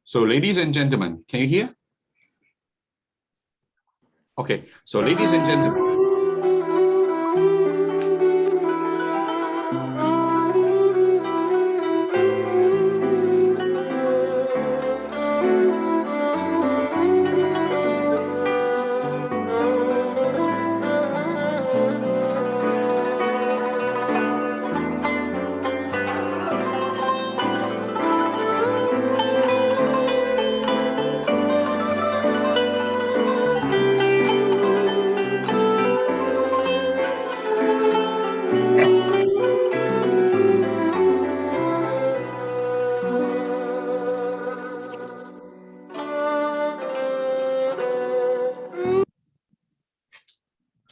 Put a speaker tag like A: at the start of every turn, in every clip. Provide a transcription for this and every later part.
A: So ladies and gentlemen, can you hear? Okay, so ladies and gentlemen.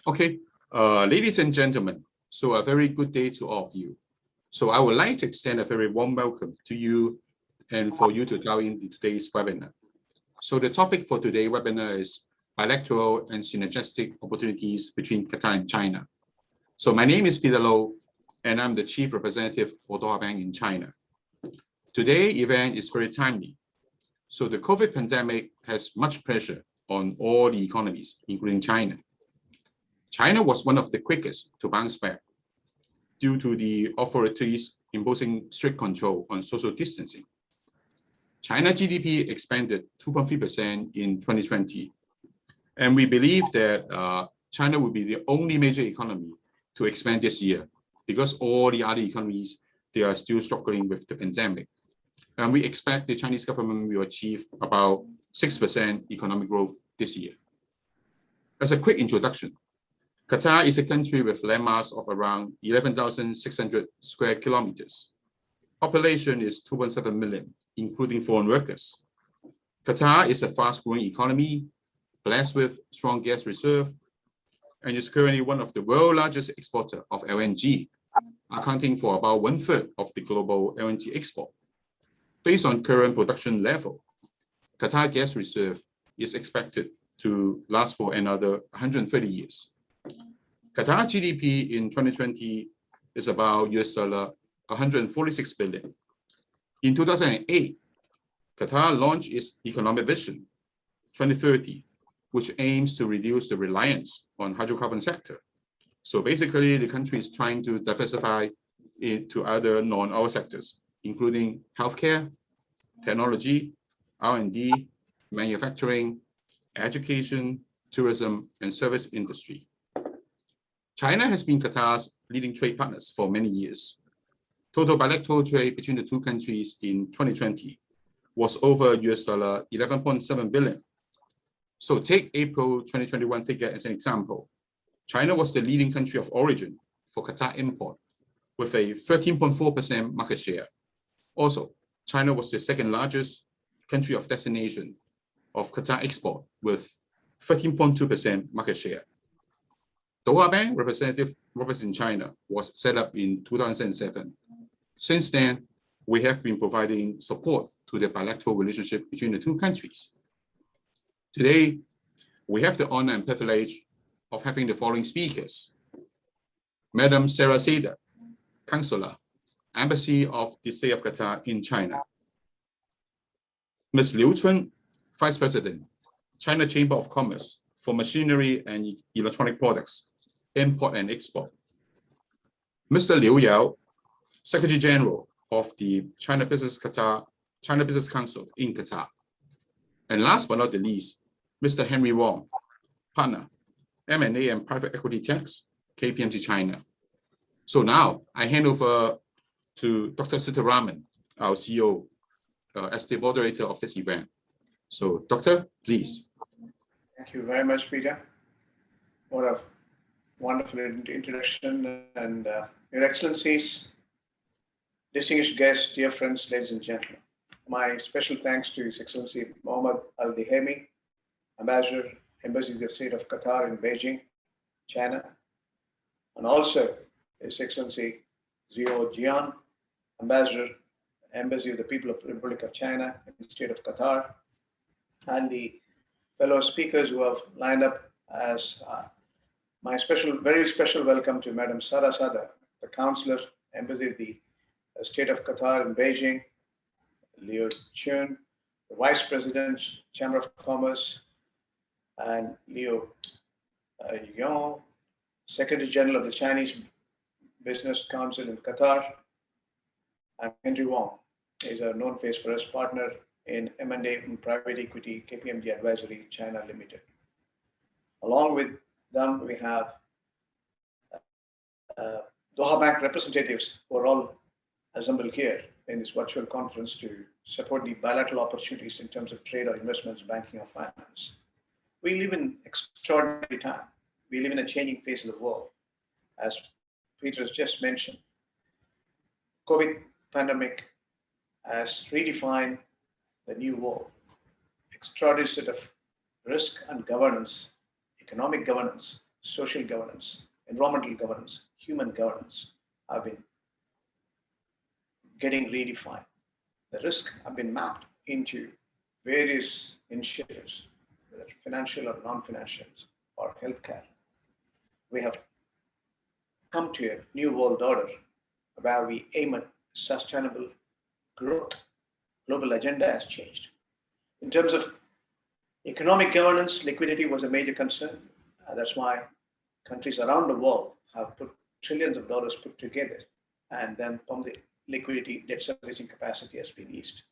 A: Okay, ladies and gentlemen, so a very good day to all of you. So I would like to extend a very warm welcome to you and for you to dial into today's webinar. So the topic for today's webinar is Bilateral and Synergistic Opportunities between Qatar and China. So my name is Peter Low, and I'm the Chief Representative for Doha Bank in China. Today's event is very timely. So the COVID pandemic has much pressure on all the economies, including China. China was one of the quickest to bounce back due to the authorities imposing strict control on social distancing. China GDP expanded 2.3% in 2020. And we believe that China will be the only major economy to expand this year because all the other economies, they are still struggling with the pandemic. And we expect the Chinese government will achieve about 6% economic growth this year. As a quick introduction, Qatar is a country with land mass of around 11,600 square kilometers. Population is 2.7 million, including foreign workers. Qatar is a fast-growing economy, blessed with strong gas reserve, and is currently one of the world's largest exporter of LNG, accounting for about 1/3 of the global LNG export. Based on current production level, Qatar gas reserve is expected to last for another 130 years. Qatar GDP in 2020 is about $146 billion. In 2008, Qatar launched its economic vision 2030, which aims to reduce the reliance on hydrocarbon sector. So basically, the country is trying to diversify into other non-oil sectors, including healthcare, technology, R&D, manufacturing, education, tourism, and service industry. China has been Qatar's leading trade partners for many years. Total bilateral trade between the two countries in 2020 was over $11.7 billion. So take April 2021 figure as an example. China was the leading country of origin for Qatar import with a 13.4% market share. Also, China was the second largest country of destination of Qatar export with 13.2% market share. Doha Bank representative in China was set up in 2007. Since then, we have been providing support to the bilateral relationship between the two countries. Today, we have the honor and privilege of having the following speakers. Madam Sarah Seda, Consular, Embassy of the State of Qatar in China. Ms. Liu Chun, Vice President, China Chamber of Commerce for Machinery and Electronic Products, Import and Export. Mr. Liu Yao, Secretary General of the China Business Council in Qatar. And last but not the least, Mr. Henry Wong, Partner, M&A and Private Equity Tax, KPMG China. So now I hand over to Dr. Sitaraman, our CEO, as the moderator of this event. So, Doctor, please.
B: Thank you very much, Peter. What a wonderful introduction. And Your Excellencies, distinguished guests, dear friends, ladies and gentlemen, my special thanks to His Excellency Mohammed Al-Dihemi, Ambassador, Embassy of the State of Qatar in Beijing, China, and also His Excellency Zhou Jian, Ambassador, Embassy of the People of the Republic of China in the State of Qatar, and the fellow speakers who have lined up as my very special welcome to Madam Sarah Sada, the Counselor, Embassy of the State of Qatar in Beijing, Liu Chun, the Vice President, Chamber of Commerce, and Liu Yong, Secretary General of the Chinese Business Council in Qatar, and Henry Wong is a known face for us, partner in M&A and Private Equity, KPMG Advisory, China Limited. Along with them, we have Doha Bank representatives who are all assembled here in this virtual conference to support the bilateral opportunities in terms of trade or investments, banking or finance. We live in extraordinary time. We live in a changing phase of the world. As Peter has just mentioned, COVID pandemic has redefined the new world. Extraordinary set of risk and governance, economic governance, social governance, environmental governance, human governance have been getting redefined. The risks have been mapped into various initiatives, whether financial or non-financial or healthcare. We have come to a new world order where we aim at sustainable growth. Global agenda has changed. In terms of economic governance, liquidity was a major concern. That's why countries around the world have put trillions of dollars put together, and then from the liquidity, debt servicing capacity has been eased.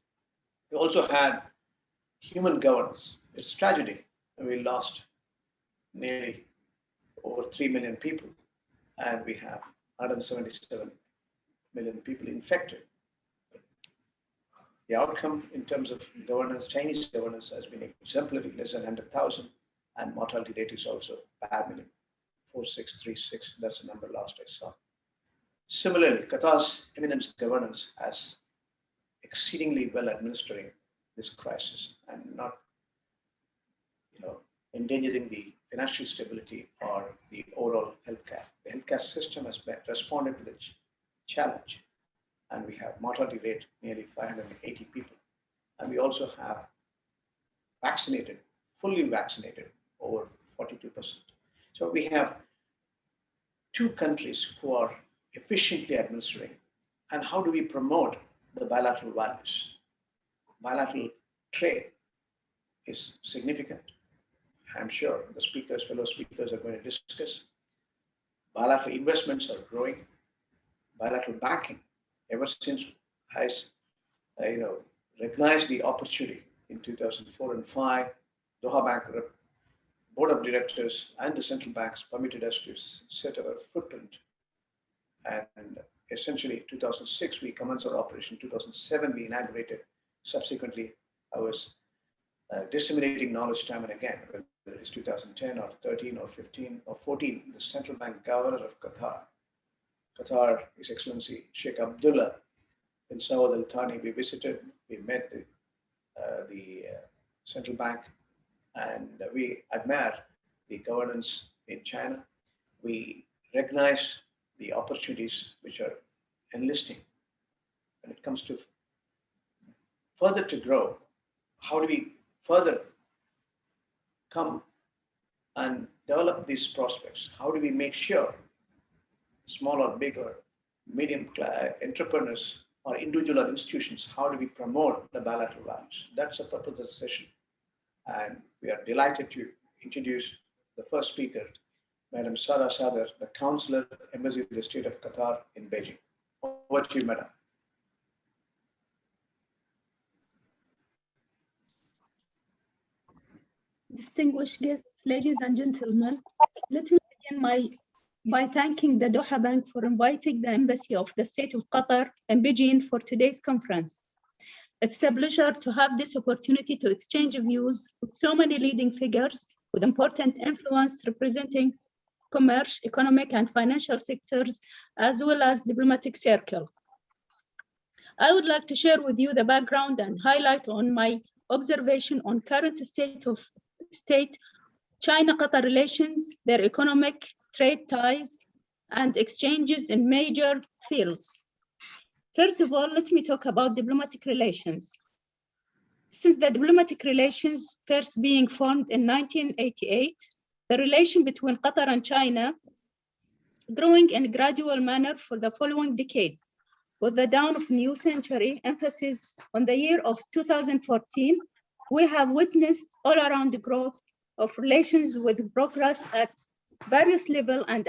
B: We also had human governance. It's tragedy. We lost nearly over 3 million people, and we have 177 million people infected. The outcome in terms of governance, Chinese governance, has been exemplary, less than 100,000, and mortality rate is also bad, 4636. That's the number last I saw. Similarly, Qatar's eminent governance has exceedingly well administering this crisis and not, endangering the financial stability or the overall healthcare. The healthcare system has responded to the challenge, and we have mortality rate nearly 580 people, and we also have vaccinated, fully vaccinated, over 42%. So we have two countries who are efficiently administering. And how do we promote the bilateral values? Bilateral trade is significant. I'm sure the speakers, fellow speakers, are going to discuss. Bilateral investments are growing. Bilateral banking, ever since I recognized the opportunity in 2004 and 5, Doha Bank board of directors and the central banks permitted us to set our footprint. And essentially, 2006, we commenced our operation. 2007, we inaugurated. Subsequently, I was disseminating knowledge time and again, whether it's 2010 or 13 or 15 or 14, the central bank governor of Qatar, His Excellency Sheikh Abdullah bin Saud Al Thani, we visited, we met the central bank, and we admire the governance in China. We recognize the opportunities which are enlisting. When it comes to further to grow, how do we further come and develop these prospects? How do we make sure small or big or medium entrepreneurs or individual or institutions, how do we promote the bilateral values? That's the purpose of the session. And we are delighted to introduce the first speaker, Madam Sara Sadar, the Counselor, Embassy of the State of Qatar in Beijing. Over to you, Madam.
C: Distinguished guests, ladies and gentlemen, let me begin by thanking the Doha Bank for inviting the Embassy of the State of Qatar in Beijing for today's conference. It's a pleasure to have this opportunity to exchange views with so many leading figures with important influence representing commerce, economic and financial sectors, as well as diplomatic circle. I would like to share with you the background and highlight on my observation on current state China-Qatar relations, their economic, trade ties, and exchanges in major fields. First of all, let me talk about diplomatic relations. Since the diplomatic relations first being formed in 1988, the relation between Qatar and China growing in a gradual manner for the following decade. With the dawn of new century, emphasis on the year of 2014, we have witnessed all around the growth of relations with progress at various levels and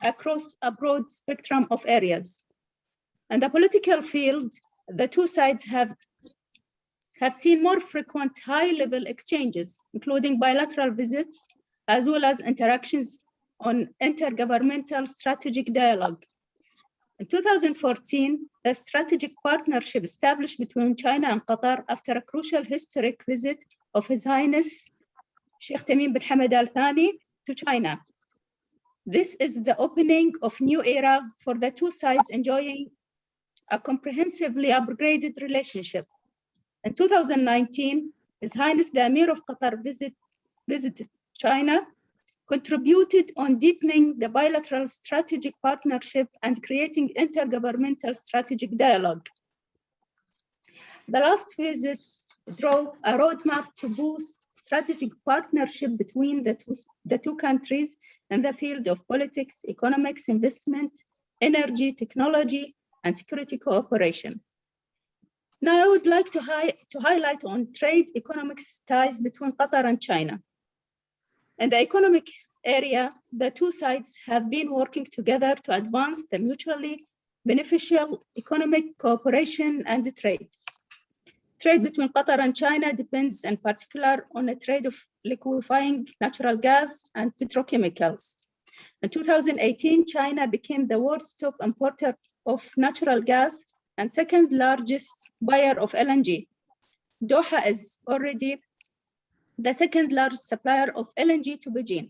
C: across a broad spectrum of areas. In the political field, the two sides have seen more frequent high-level exchanges, including bilateral visits, as well as interactions on intergovernmental strategic dialogue. In 2014, a strategic partnership established between China and Qatar after a crucial historic visit of His Highness Sheikh Tamim bin Hamad Al Thani to China. This is the opening of new era for the two sides enjoying a comprehensively upgraded relationship. In 2019, His Highness the Emir of Qatar visited China, contributed on deepening the bilateral strategic partnership and creating intergovernmental strategic dialogue. The last visit drove a roadmap to boost strategic partnership between the two countries in the field of politics, economics, investment, energy, technology, and security cooperation. Now, I would like to highlight on trade economics ties between Qatar and China. In the economic area, the two sides have been working together to advance the mutually beneficial economic cooperation and trade. Trade between Qatar and China depends in particular on a trade of liquefying natural gas and petrochemicals. In 2018, China became the world's top importer of natural gas and second largest buyer of LNG. Doha is already the second largest supplier of LNG to Beijing.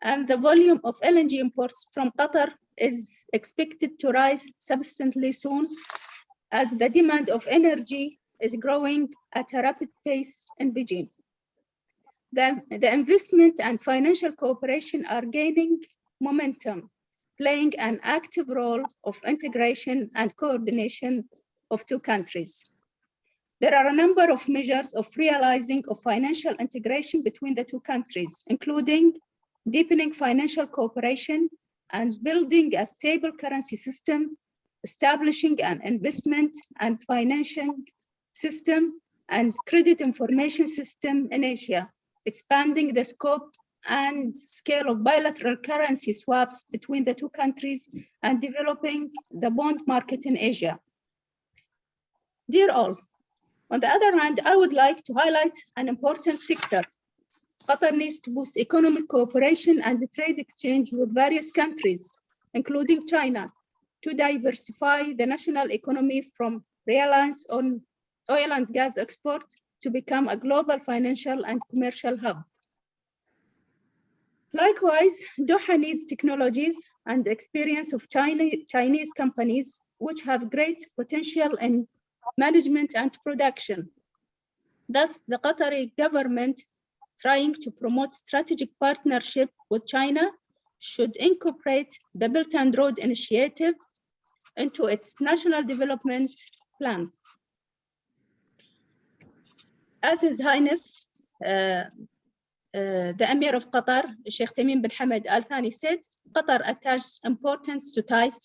C: And the volume of LNG imports from Qatar is expected to rise substantially soon as the demand of energy is growing at a rapid pace in Beijing. The investment and financial cooperation are gaining momentum, playing an active role of integration and coordination of two countries. There are a number of measures of realizing of financial integration between the two countries, including deepening financial cooperation and building a stable currency system, establishing an investment and financing system and credit information system in Asia, expanding the scope and scale of bilateral currency swaps between the two countries, and developing the bond market in Asia. Dear all, on the other hand, I would like to highlight an important sector. Qatar needs to boost economic cooperation and trade exchange with various countries, including China, to diversify the national economy from reliance on oil and gas export to become a global financial and commercial hub. Likewise, Doha needs technologies and experience of Chinese companies which have great potential in management and production. Thus, the Qatari government, trying to promote strategic partnership with China, should incorporate the Belt and Road Initiative into its national development plan. As His Highness, the Emir of Qatar, Sheikh Tamim bin Hamad Al Thani said, Qatar attaches importance to ties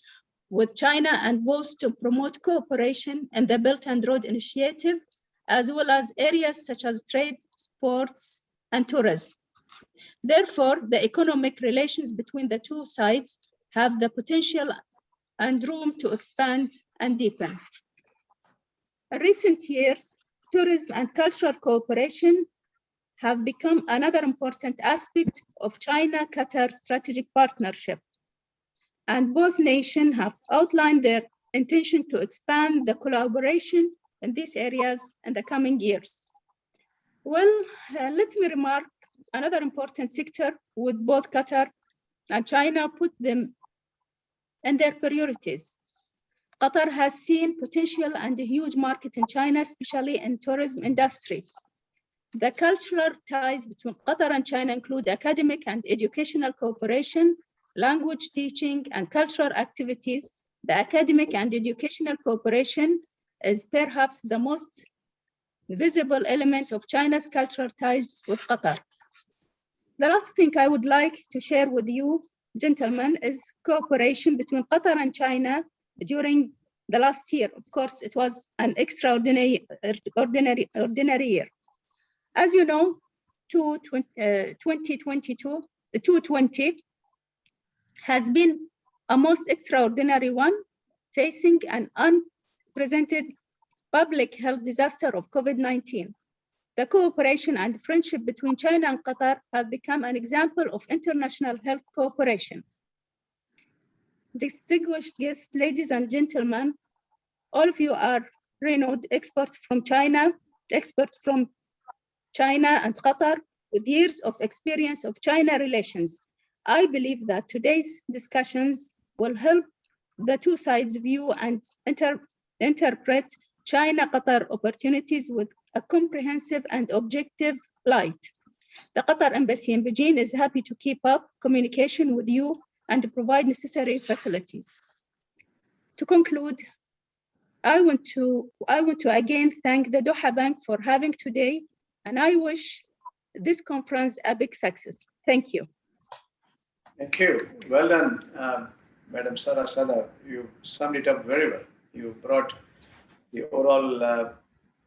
C: with China and vows to promote cooperation in the Belt and Road Initiative, as well as areas such as trade, sports, and tourism. Therefore, the economic relations between the two sides have the potential and room to expand and deepen. In recent years, tourism and cultural cooperation have become another important aspect of China-Qatar strategic partnership. And both nations have outlined their intention to expand the collaboration in these areas in the coming years. Well, let me remark another important sector with both Qatar and China put them in their priorities. Qatar has seen potential and a huge market in China, especially in tourism industry. The cultural ties between Qatar and China include academic and educational cooperation, language teaching, and cultural activities. The academic and educational cooperation is perhaps the most visible element of China's cultural ties with Qatar. The last thing I would like to share with you, gentlemen, is cooperation between Qatar and China during the last year. Of course, it was an extraordinary year. As you know, 2022, the 2020 has been a most extraordinary one, facing an unprecedented public health disaster of COVID-19. The cooperation and friendship between China and Qatar have become an example of international health cooperation. Distinguished guests, ladies and gentlemen, all of you are renowned experts from China and Qatar with years of experience of China relations. I believe that today's discussions will help the two sides view and interpret China-Qatar opportunities with a comprehensive and objective light. The Qatar Embassy in Beijing is happy to keep up communication with you and provide necessary facilities. To conclude, I want to again thank the Doha Bank for having today, and I wish this conference a big success. Thank you.
B: Thank you. Well done, Madam Sarah Sada. You summed it up very well. You brought the overall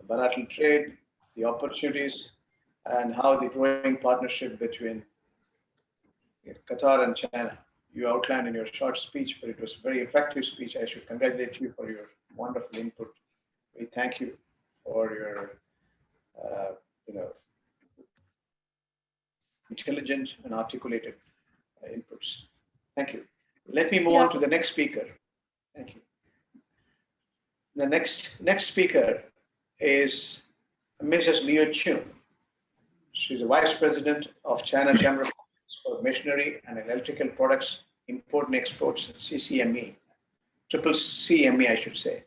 B: bilateral trade, the opportunities, and how the growing partnership between Qatar and China. You outlined in your short speech, but it was a very effective speech. I should congratulate you for your wonderful input. We thank you for your, intelligent and articulated inputs. Thank you. Let me move on to the next speaker. Thank you. The next speaker is Mrs. Liu Chun. She's the Vice President of China Chamber of Commerce for Machinery and Electrical Products Import and Exports, CCME, triple CME, I should say.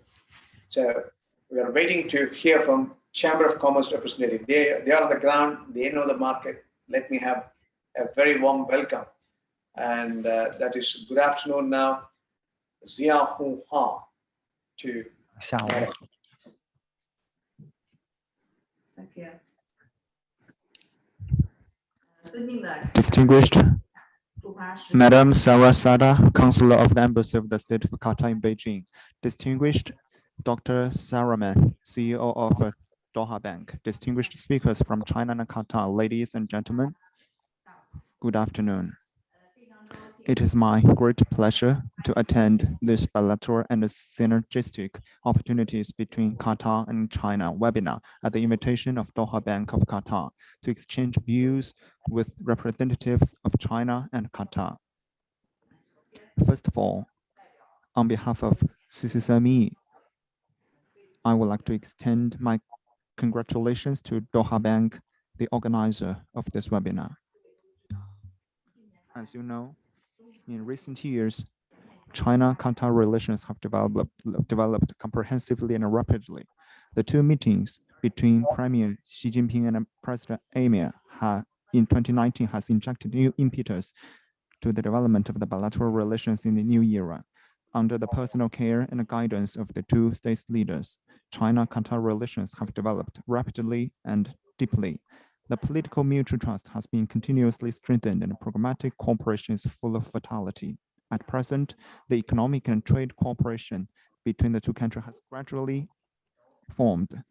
B: So we are waiting to hear from Chamber of Commerce representative. They are on the ground. They know the market. Let me have a very warm welcome. And that is good afternoon now, Zia Hu Ha to.
D: Thank you.
E: Distinguished Madam Sarah Sada, Counselor of the Embassy of the State of Qatar in Beijing. Distinguished Dr. Saraman, CEO of Doha Bank. Distinguished speakers from China and Qatar, ladies and gentlemen, good afternoon. It is my great pleasure to attend this bilateral and synergistic opportunities between Qatar and China webinar at the invitation of Doha Bank of Qatar to exchange views with representatives of China and Qatar. First of all, on behalf of CCME, I would like to extend my congratulations to Doha Bank, the organizer of this webinar. As you know, in recent years, China-Qatar relations have developed comprehensively and rapidly. The two meetings between Premier Xi Jinping and President Emir in 2019 has injected new impetus to the development of the bilateral relations in the new era. Under the personal care and guidance of the two states leaders, China-Qatar relations have developed rapidly and deeply. The political mutual trust has been continuously strengthened and programmatic cooperation is full of vitality. At present, the economic and trade cooperation between the two countries has gradually formed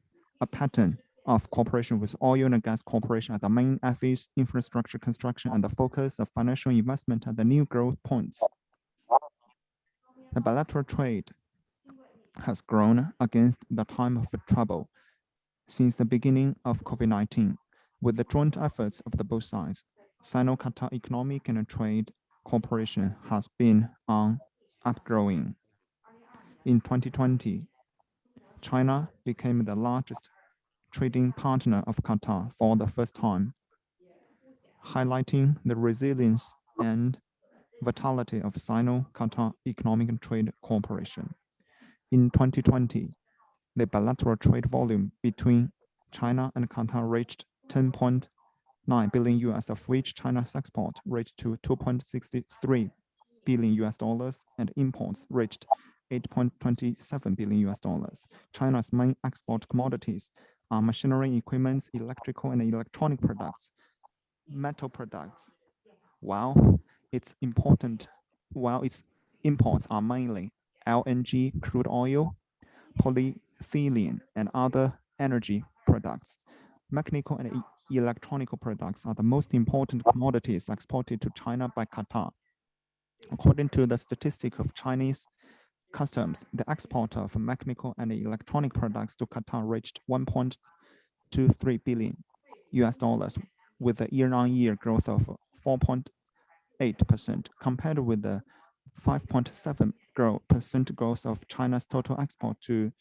E: a pattern of cooperation with oil and gas cooperation as the main efforts, infrastructure construction, and the focus of financial investment at the new growth points. The bilateral trade has grown against the time of trouble since the beginning of COVID-19. With the joint efforts of the both sides, Sino-Qatar economic and trade cooperation has been on upgrowing. In 2020, China became the largest trading partner of Qatar for the first time, highlighting the resilience and vitality of Sino-Qatar economic and trade cooperation. In 2020, the bilateral trade volume between China and Qatar reached 10.9 billion US, of which China's export reached to 2.63 billion US dollars and imports reached 8.27 billion US dollars. China's main export commodities are machinery, equipment, electrical and electronic products, metal products, while its imports are mainly LNG, crude oil, polyethylene, and other energy products. Mechanical and electronic products are the most important commodities exported to China by Qatar. According to the statistic of Chinese customs, the export of mechanical and electronic products to Qatar reached 1.23 billion US dollars, with a year-on-year growth of 4.8% compared with the 5.7% growth of China's total export to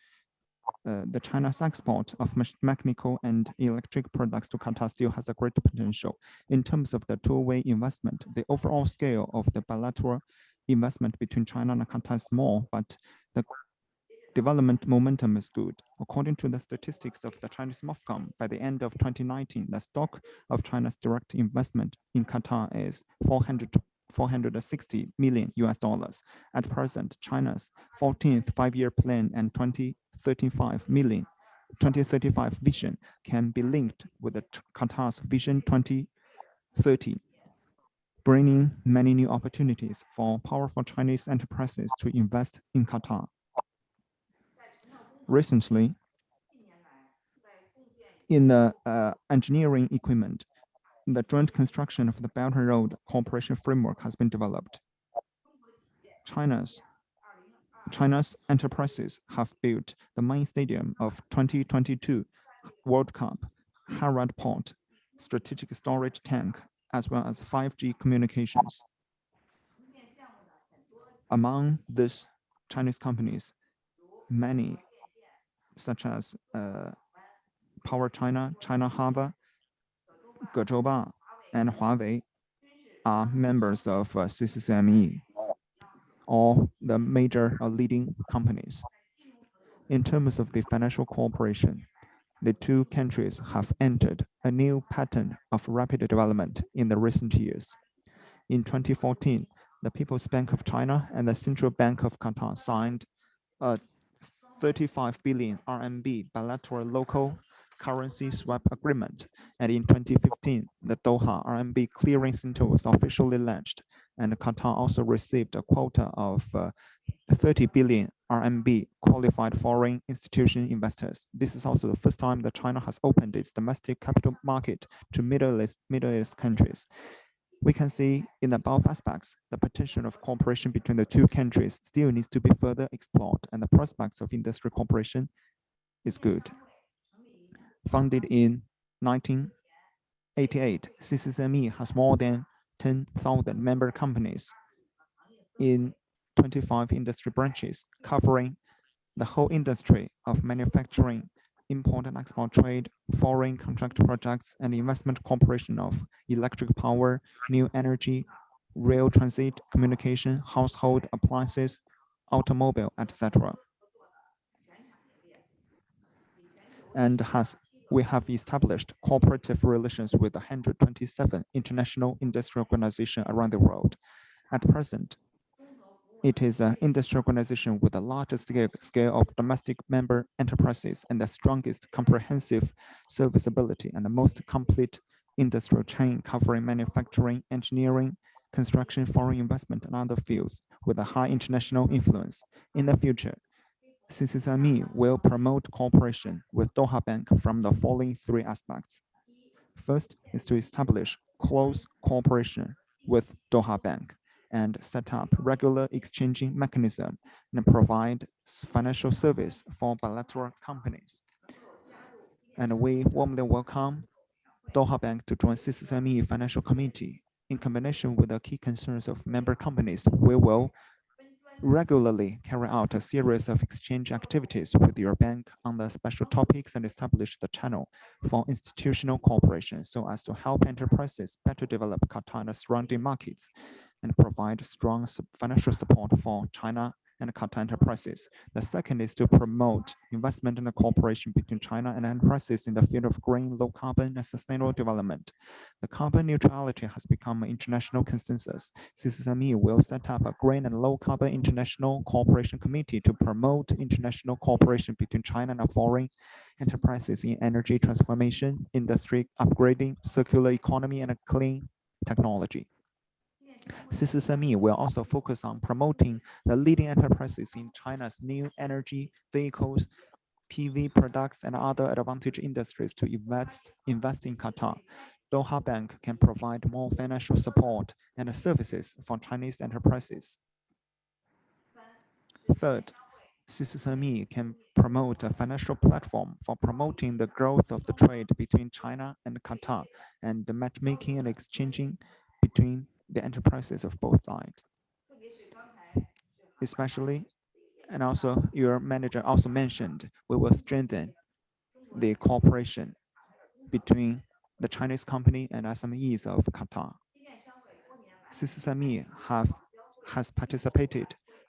E: the China's export of mechanical and electric products to Qatar still has a great potential. In terms of the two-way investment, the overall scale of the bilateral investment between China and Qatar is small, but the development momentum is good. According to the statistics of the Chinese MOFCOM, by the end of 2019, the stock of China's direct investment in Qatar is 460 million US dollars. At present, China's 14th five-year plan and 2035 vision can be linked with the Qatar's Vision 2030, bringing many new opportunities for powerful Chinese enterprises to invest in Qatar. Recently, in the engineering equipment, the joint construction of the Belt and Road Cooperation Framework has been developed. China's enterprises have built the main stadium of 2022 World Cup, Harad Port, strategic storage tank, as well as 5G communications. Among these Chinese companies, many, such as Power China, China Harbour, Gezhouba, and Huawei, are members of CCCME, all the major leading companies. In terms of the financial cooperation, the two countries have entered a new pattern of rapid development in the recent years. In 2014, the People's Bank of China and the Central Bank of Qatar signed a 35 billion RMB bilateral local currency swap agreement. And in 2015, the Doha RMB clearing center was officially launched, and Qatar also received a quota of 30 billion RMB qualified foreign institution investors. This is also the first time that China has opened its domestic capital market to Middle East countries. We can see in the above aspects, the potential of cooperation between the two countries still needs to be further explored, and the prospects of industrial cooperation is good. Founded in 1988, CCCME has more than 10,000 member companies in 25 industry branches, covering the whole industry of manufacturing, import and export trade, foreign contract projects, and investment cooperation of electric power, new energy, rail transit, communication, household appliances, automobile, etc. And we have established cooperative relations with 127 international industrial organizations around the world. At present, it is an industry organization with the largest scale of domestic member enterprises and the strongest comprehensive serviceability and the most complete industrial chain covering manufacturing, engineering, construction, foreign investment, and other fields with a high international influence. In the future, CCCME will promote cooperation with Doha Bank from the following three aspects. First is to establish close cooperation with Doha Bank and set up regular exchanging mechanism and provide financial service for bilateral companies. And we warmly welcome Doha Bank to join CCCME Financial Committee. In combination with the key concerns of member companies, we will regularly carry out a series of exchange activities with your bank on the special topics and establish the channel for institutional cooperation so as to help enterprises better develop Qatar and surrounding markets and provide strong financial support for China and Qatar enterprises. The second is to promote investment and cooperation between China and enterprises in the field of green, low carbon, and sustainable development. The carbon neutrality has become an international consensus. CCCME will set up a green and low carbon international cooperation committee to promote international cooperation between China and foreign enterprises in energy transformation, industry upgrading, circular economy, and clean technology. CCCME will also focus on promoting the leading enterprises in China's new energy, vehicles, PV products and other advantage industries to invest in Qatar. Doha Bank can provide more financial support and services for Chinese enterprises. Third, CCSME can promote a financial platform for promoting the growth of the trade between China and Qatar and the matchmaking and exchanging between the enterprises of both sides. Especially, and also your manager also mentioned, we will strengthen the cooperation between the Chinese company and SMEs of Qatar. CCSME has participated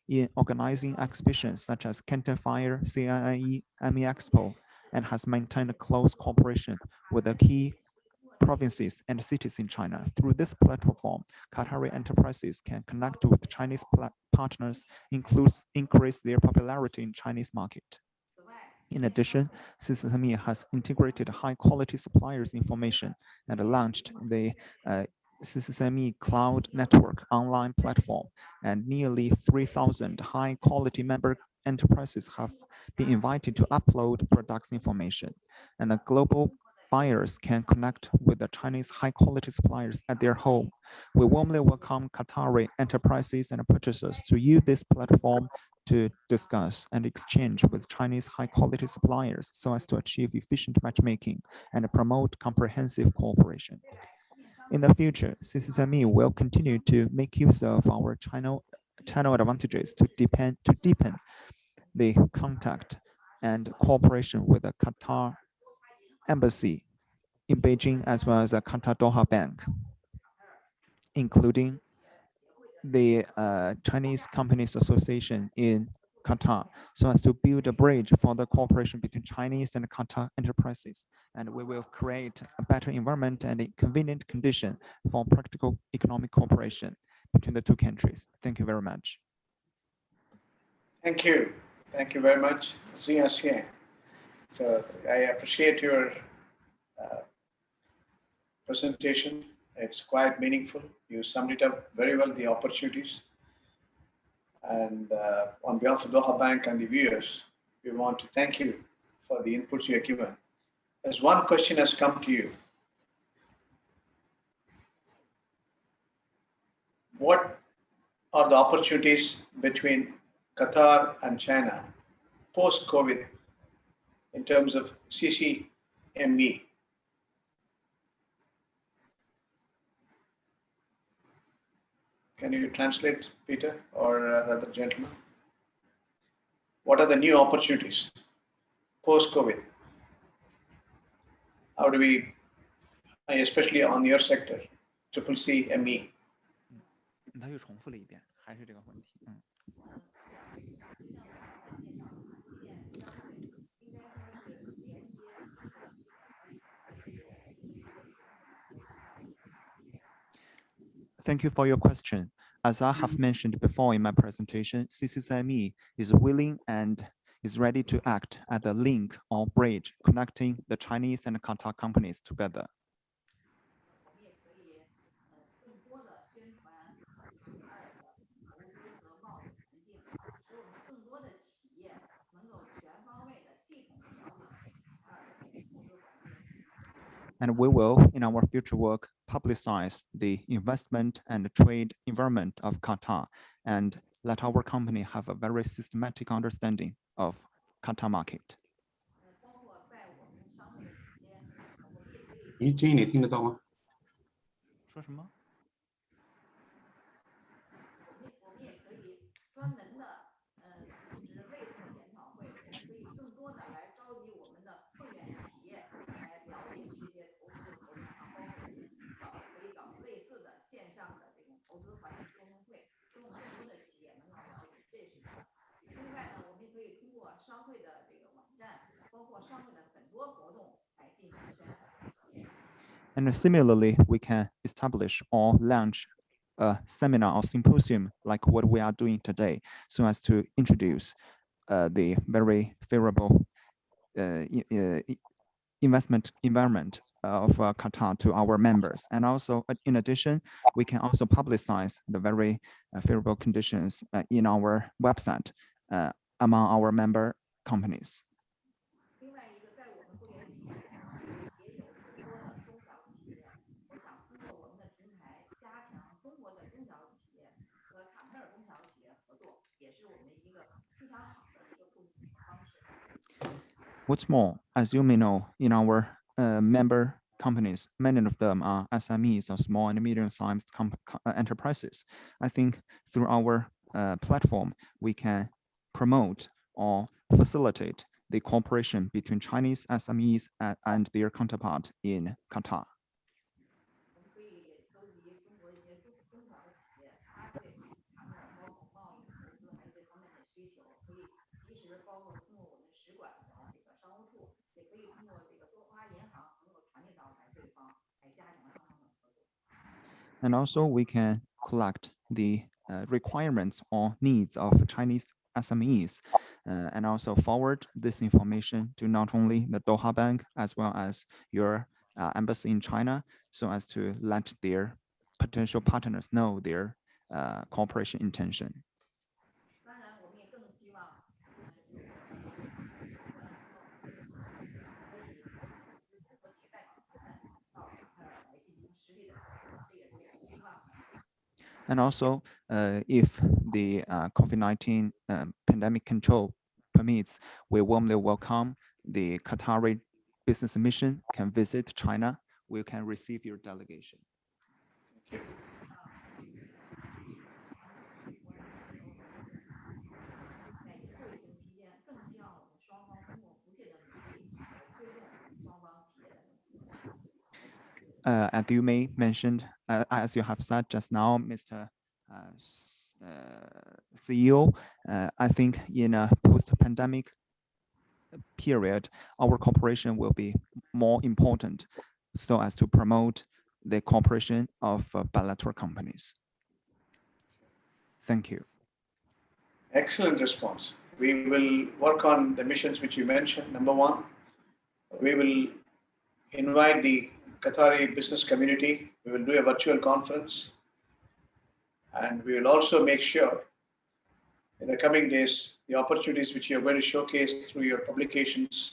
E: in organizing exhibitions such as Canton Fire, CIIE, ME Expo, and has maintained a close cooperation with the key provinces and cities in China. Through this platform, Qatari enterprises can connect with Chinese partners, increase their popularity in Chinese market. In addition, CCSME has integrated high-quality suppliers information and launched the CCSME Cloud Network online platform, and nearly 3,000 high-quality member enterprises have been invited to upload products information, and the global buyers can connect with the Chinese high-quality suppliers at their home. We warmly welcome Qatari enterprises and purchasers to use this platform to discuss and exchange with Chinese high-quality suppliers so as to achieve efficient matchmaking and promote comprehensive cooperation. In the future, CCSME will continue to make use of our channel advantages to deepen the contact and cooperation with the Qatar Embassy in Beijing, as well as the Qatar Doha Bank, including the Chinese Companies Association in Qatar, so as to build a bridge for the cooperation between Chinese and Qatar enterprises. And we will create a better environment and a convenient condition for practical economic cooperation between the two countries. Thank you very much.
B: Thank you. Thank you very much, Zia Xie. So I appreciate your presentation. It's quite meaningful. You summed it up very well, the opportunities. And on behalf of Doha Bank and the viewers, we want to thank you for the inputs you have given. As one question has come to you, what are the opportunities between Qatar and China post-COVID in terms of CCME? Can you translate, Peter, or the other gentleman? What are the new opportunities post-COVID? How do we, especially on your sector, CCME?
E: 他又重复了一遍，还是这个问题。Thank you for your question. As I have mentioned before in my presentation, CCSME is willing and is ready to act as a link or bridge connecting the Chinese and Qatar companies together. And we will, in our future work, publicize the investment and trade environment of Qatar and let our company have a very systematic understanding of Qatar market.
A: 怡君，你听得到吗？
E: 说什么？ And similarly, we can establish or launch a seminar or symposium like what we are doing today, so as to introduce the very favorable investment environment of Qatar to our members. And also, in addition, we can also publicize the very favorable conditions in our website among our member companies. What's more, as you may know, in our member companies, many of them are SMEs or small and medium-sized enterprises. I think through our platform, we can promote or facilitate the cooperation between Chinese SMEs and their counterpart in Qatar.
D: 我们可以搜集中国一些中小的企业，他对他们的包括贸易、投资还有这方面的需求，可以及时包括通过我们使馆的这个商务处，也可以通过这个多花银行能够传递到对方，来加强双方的合作。
E: And also we can collect the requirements or needs of Chinese SMEs and also forward this information to not only the Doha Bank as well as your embassy in China, so as to let their potential partners know their cooperation intention.
D: 当然，我们也更希望，如果疫情过来之后，可以国企代表团到卡塔尔来进行实地的合作，这也是我们希望的。
E: And also, if the COVID-19 pandemic control permits, we warmly welcome the Qatari business mission can visit China. We can receive your delegation.
D: 在后疫情期间，更希望我们双方通过不懈的努力，来推动双方企业的合作。
E: As you may mentioned, as you have said just now, Mr. CEO, I think in a post-pandemic period, our cooperation will be more important so as to promote the cooperation of bilateral companies. Thank you.
B: Excellent response. We will work on the missions which you mentioned. Number one, we will invite the Qatari business community. We will do a virtual conference. And we will also make sure in the coming days, the opportunities which you are going to showcase through your publications,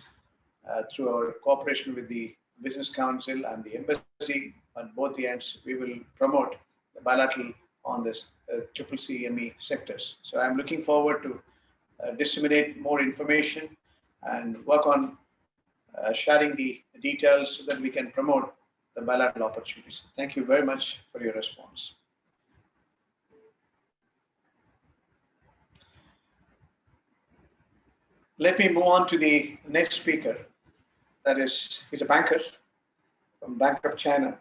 B: through our cooperation with the Business Council and the Embassy on both the ends, we will promote the bilateral on this CCME sectors. So I'm looking forward to disseminate more information and work on sharing the details so that we can promote the bilateral opportunities. Thank you very much for your response. Let me move on to the next speaker. That is, he's a banker from Bank of China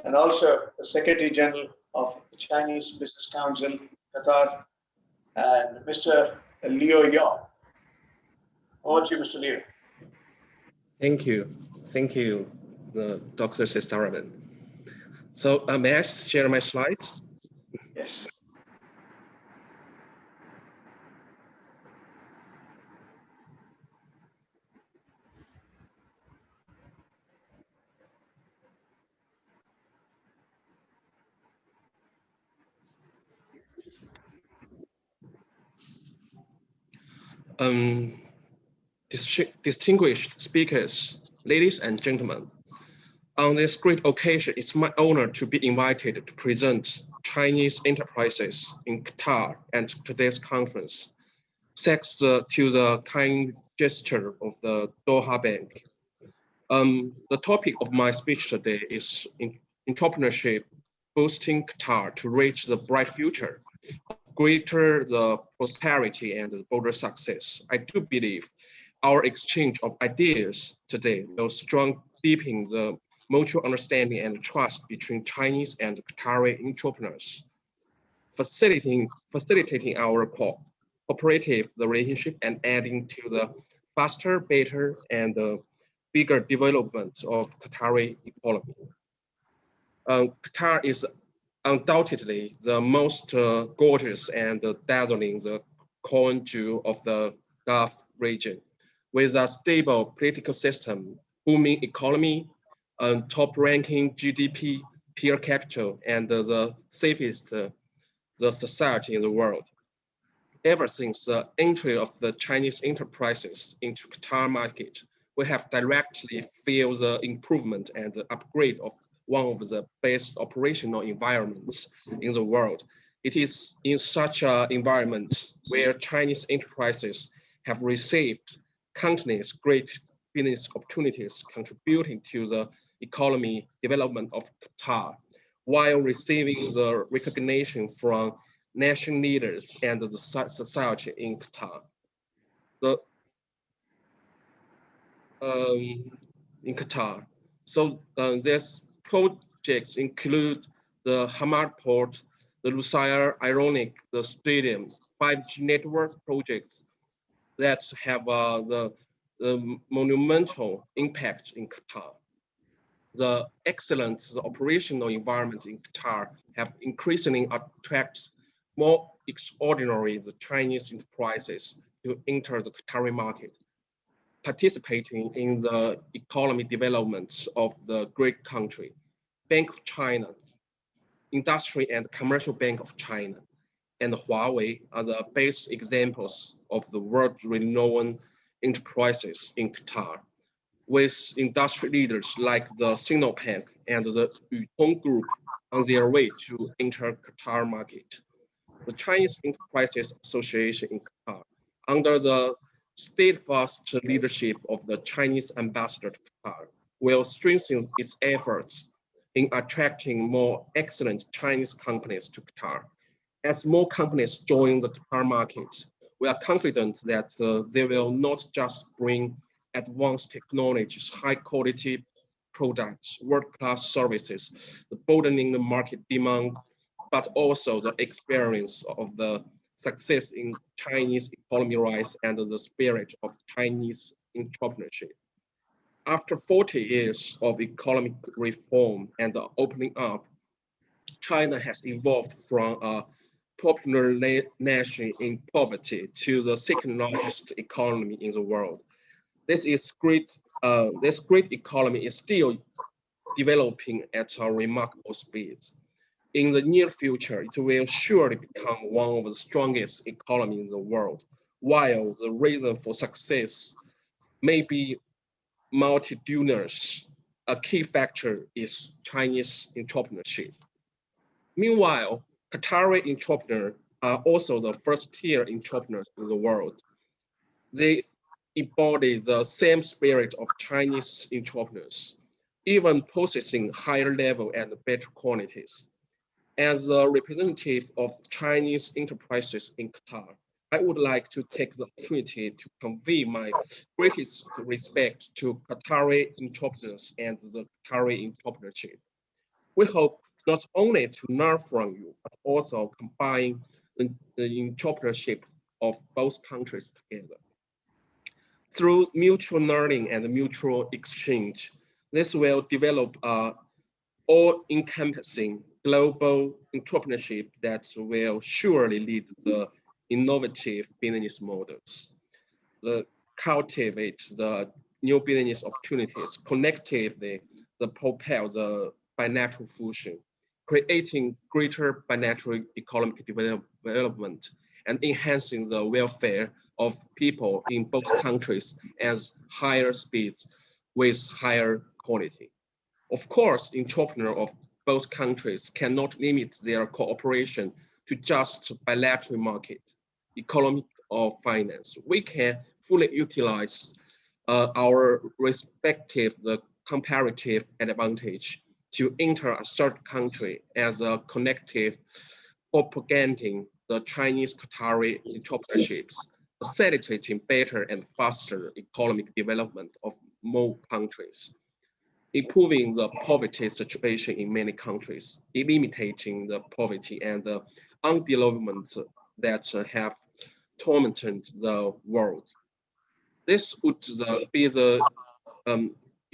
B: and also the Secretary General of the Chinese Business Council, Qatar, and Mr. Liu Yao. Over to you, Mr. Liu.
F: Thank you. Thank you, Dr. Sestaraman. So may I share my slides?
B: Yes.
F: Distinguished speakers, ladies and gentlemen, on this great occasion, it's my honor to be invited to present Chinese enterprises in Qatar and today's conference, thanks to the kind gesture of the Doha Bank. The topic of my speech today is entrepreneurship, boosting Qatar to reach the bright future, greater the prosperity and the broader success. I do believe our exchange of ideas today will deepen the mutual understanding and trust between Chinese and Qatari entrepreneurs, facilitating our cooperative relationship and adding to the faster, better, and bigger development of Qatari economy. Qatar is undoubtedly the most gorgeous and dazzling crown jewel of the Gulf region, with a stable political system, booming economy, top-ranking GDP per capita, and the safest society in the world. Ever since the entry of the Chinese enterprises into Qatar market, we have directly felt the improvement and the upgrade of one of the best operational environments in the world. It is in such an environment where Chinese enterprises have received countless great business opportunities contributing to the economy development of Qatar, while receiving the recognition from national leaders and the society in Qatar. In Qatar. So these projects include the Hamad Port, the Lusail Ironic, the stadium, 5G network projects that have the monumental impact in Qatar. The excellent operational environment in Qatar have increasingly attracted more extraordinary the Chinese enterprises to enter the Qatari market, participating in the economic development of the great country. Bank of China, Industry and Commercial Bank of China, and Huawei are the best examples of the world-renowned enterprises in Qatar, with industry leaders like the Sinopec and the Yutong Group on their way to enter Qatar market. The Chinese Enterprises Association in Qatar, under the steadfast leadership of the Chinese ambassador to Qatar, will strengthen its efforts in attracting more excellent Chinese companies to Qatar. As more companies join the Qatar market, we are confident that they will not just bring advanced technologies, high quality products, world-class services, the broadening the market demand, but also the experience of the success in Chinese economy rise and the spirit of Chinese entrepreneurship. After 40 years of economic reform and the opening up, China has evolved from a popular nation in poverty to the second largest economy in the world. This great economy is still developing at a remarkable speed. In the near future, it will surely become one of the strongest economies in the world, while the reason for success may be multitudinous. A key factor is Chinese entrepreneurship. Meanwhile, Qatari entrepreneurs are also the first-tier entrepreneurs in the world. They embody the same spirit of Chinese entrepreneurs, even possessing higher level and better qualities. As a representative of Chinese enterprises in Qatar, I would like to take the opportunity to convey my greatest respect to Qatari entrepreneurs and the Qatari entrepreneurship. We hope not only to learn from you, but also combine the entrepreneurship of both countries together. Through mutual learning and mutual exchange, this will develop a all-encompassing global entrepreneurship that will surely lead the innovative business models, cultivate the new business opportunities, connectively, propel the bilateral fusion, creating greater bilateral economic development, and enhancing the welfare of people in both countries at higher speeds with higher quality. Of course, entrepreneurs of both countries cannot limit their cooperation to just bilateral market, economic or finance. We can fully utilize our respective comparative advantage to enter a third country as a connective propagating the Chinese-Qatari entrepreneurships, facilitating better and faster economic development of more countries, improving the poverty situation in many countries, eliminating the poverty and the undevelopment that have tormented the world. This would be the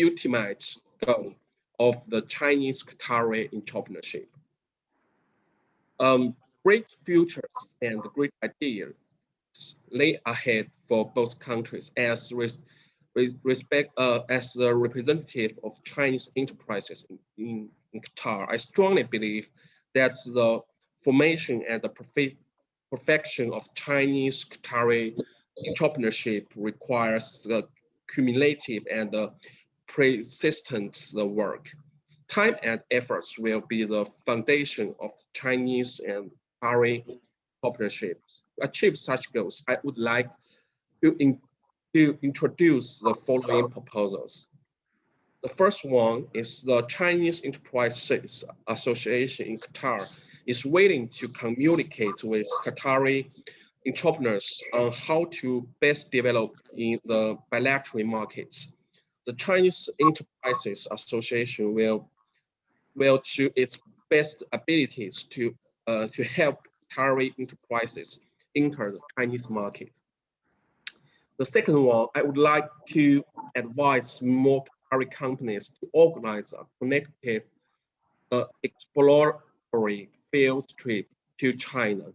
F: ultimate goal of the Chinese-Qatari entrepreneurship. Great futures and great ideas lay ahead for both countries as as the representative of Chinese enterprises in Qatar. I strongly believe that the formation and the perfection of Chinese-Qatari entrepreneurship requires the cumulative and the persistent work. Time and efforts will be the foundation of Chinese and Qatari partnerships. To achieve such goals, I would like to to introduce the following proposals. The first one is the Chinese Enterprises Association in Qatar is willing to communicate with Qatari entrepreneurs on how to best develop in the bilateral markets. The Chinese Enterprises Association will to its best abilities to help Qatari enterprises enter the Chinese market. The second one, I would like to advise more Qatari companies to organize a connective exploratory field trip to China,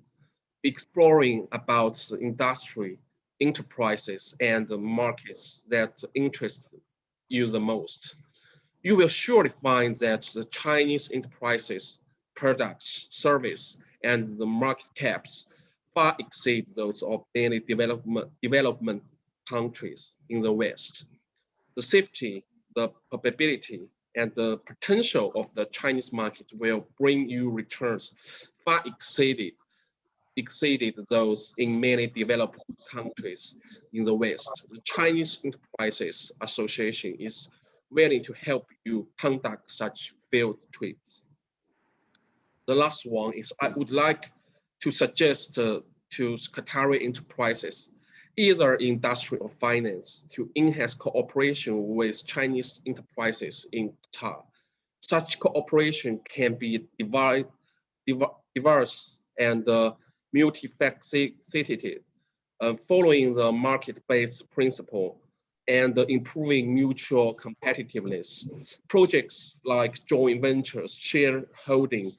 F: exploring about the industry, enterprises, and the markets that interest you the most. You will surely find that the Chinese enterprises, products, service, and the market caps far exceed those of many development countries in the West. The safety, the probability, and the potential of the Chinese market will bring you returns far exceeded those in many developed countries in the West. The Chinese Enterprises Association is willing to help you conduct such field trips. The last one is I would like to suggest to Qatari enterprises, either industry or finance, to enhance cooperation with Chinese enterprises in Qatar. Such cooperation can be diverse and multifaceted, following the market-based principle and improving mutual competitiveness. Projects like joint ventures, shareholding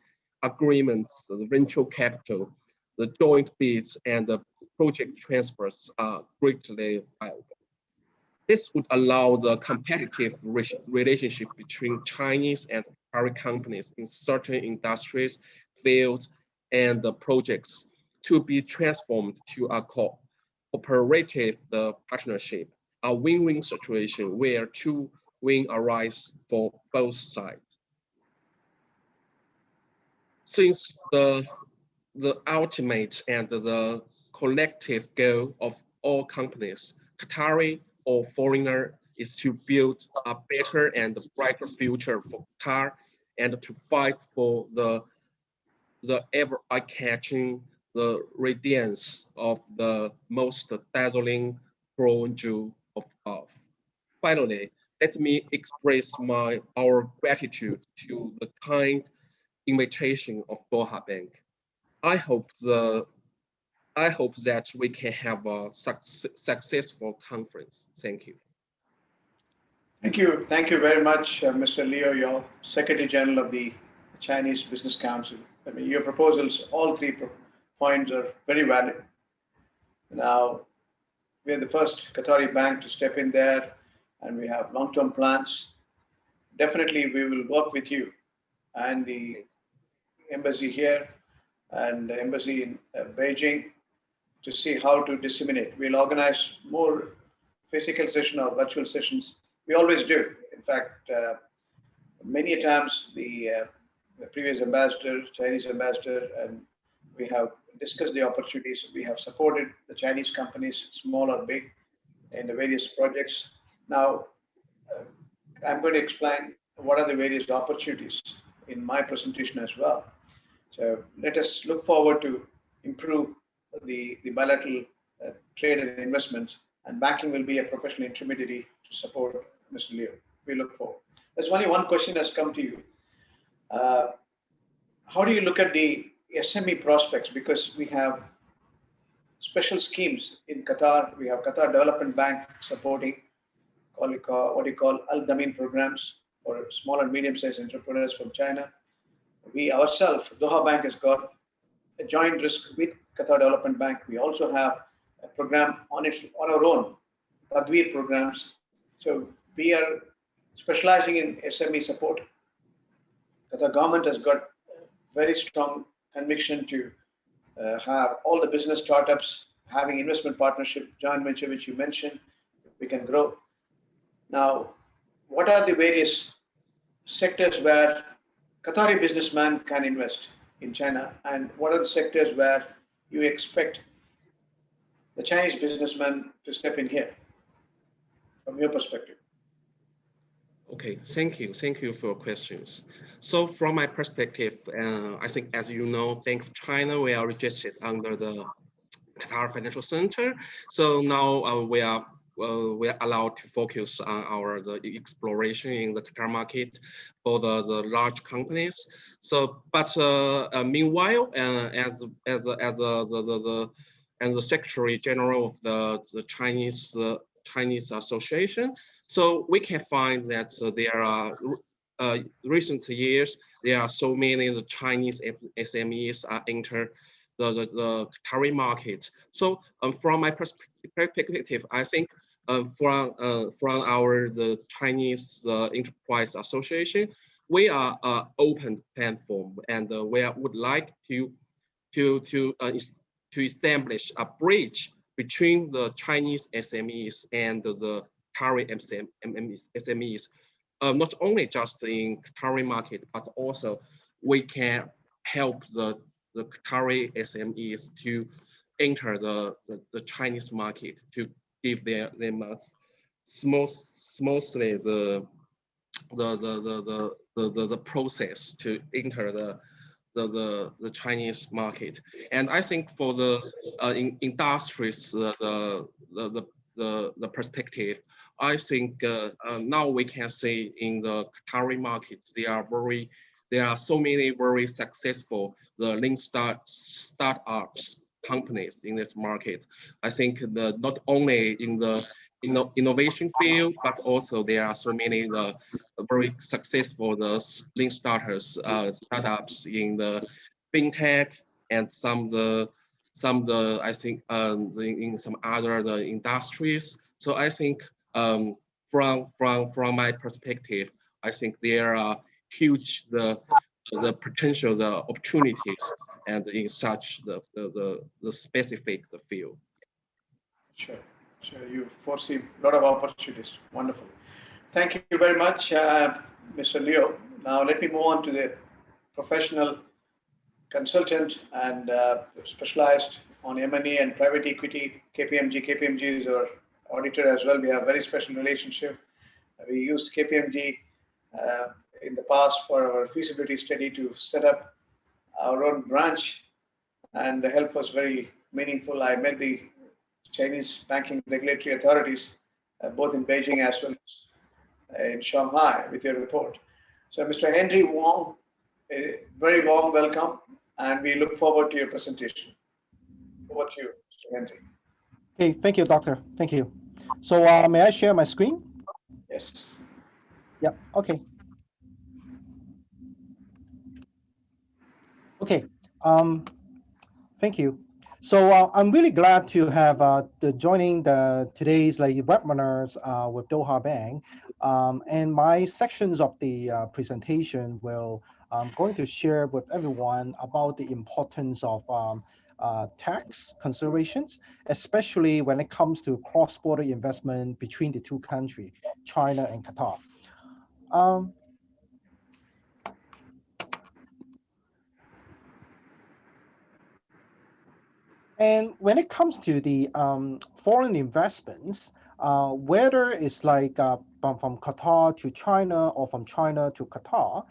F: agreements, the venture capital, the joint bids, and the project transfers are greatly valuable. This would allow the competitive relationship between Chinese and Qatari companies in certain industries, fields, and the projects to be transformed to a cooperative partnership, a win-win situation where two wins arise for both sides. Since the ultimate and the collective goal of all companies, Qatari or foreigner, is to build a better and brighter future for Qatar and to fight for the ever eye-catching, the radiance of the most dazzling crown jewel of Gulf. Finally, let me express our gratitude to the kind invitation of Doha Bank. I hope that we can have a successful conference. Thank you.
B: Thank you. Thank you very much, Mr. Liu Yao, Secretary General of the Chinese Business Council. I mean, your proposals, all three points are very valid. Now, we are the first Qatari bank to step in there, and we have long-term plans. Definitely, we will work with you and the embassy here and the embassy in Beijing to see how to disseminate. We'll organize more physical sessions or virtual sessions. We always do. In fact, many times the previous ambassador, Chinese ambassador, and we have discussed the opportunities. We have supported the Chinese companies, small or big, in the various projects. Now, I'm going to explain what are the various opportunities in my presentation as well. So let us look forward to improve the bilateral trade and investments, and banking will be a professional intermediary to support Mr. Liu. We look forward. There's only one question has come to you. How do you look at the SME prospects? Because we have special schemes in Qatar. We have Qatar Development Bank supporting what you call Al-Damin programs for small and medium-sized entrepreneurs from China. We ourselves, Doha Bank, has got a joint risk with Qatar Development Bank. We also have a program on our own, Tadweer programs. So we are specializing in SME support. The government has got very strong conviction to have all the business startups having investment partnership, joint venture, which you mentioned, we can grow. Now, what are the various sectors where Qatari businessman can invest in China, and what are the sectors where you expect the Chinese businessman to step in here? from your perspective?
F: Okay, thank you. Thank you for your questions. So from my perspective, I think as you know, Bank of China, we are registered under the Qatar Financial Center. So now we are allowed to focus on the exploration in the Qatar market for the large companies. So, but meanwhile, as the Secretary General of the Chinese Association, so we can find that there are recent years there are so many the Chinese SMEs are enter the Qatari market. So from my perspective, I think from the Chinese Enterprise Association, we are an open platform, and we would like to establish a bridge between the Chinese SMEs and the Qatari SMEs, not only just in Qatari market, but also we can help the Qatari SMEs to enter the Chinese market to give them smoothly the process to enter the Chinese market. And I think for the industries, the perspective, I think now we can see in the Qatari markets, there are so many very successful the lean startups companies in this market. I think not only in the innovation field, but also there are so many very successful lean startups in the fintech and some I think in some other industries. So I think from my perspective, I think there are huge the potential, the opportunities, and in such the specific field.
B: Sure. Sure. You foresee a lot of opportunities. Wonderful. Thank you very much, Mr. Leo. Now let me move on to the professional consultant and specialized on M&A and private equity, KPMG. KPMG is our auditor as well. We have a very special relationship. We used KPMG in the past for our feasibility study to set up our own branch, and the help was very meaningful. I met the Chinese banking regulatory authorities, both in Beijing as well as in Shanghai, with your report. So Mr. Henry Wong, a very warm welcome, and we look forward to your presentation. Over to you, Mr. Henry.
G: Okay, thank you, Doctor. Thank you. So may I share my screen?
B: Yes.
G: Yeah, okay. Okay, thank you. So I'm really glad to have joining today's webinars with Doha Bank. And my sections of the presentation I'm going to share with everyone about the importance of tax considerations, especially when it comes to cross-border investment between the two countries, China and Qatar. And when it comes to the foreign investments, whether it's from Qatar to China or from China to Qatar,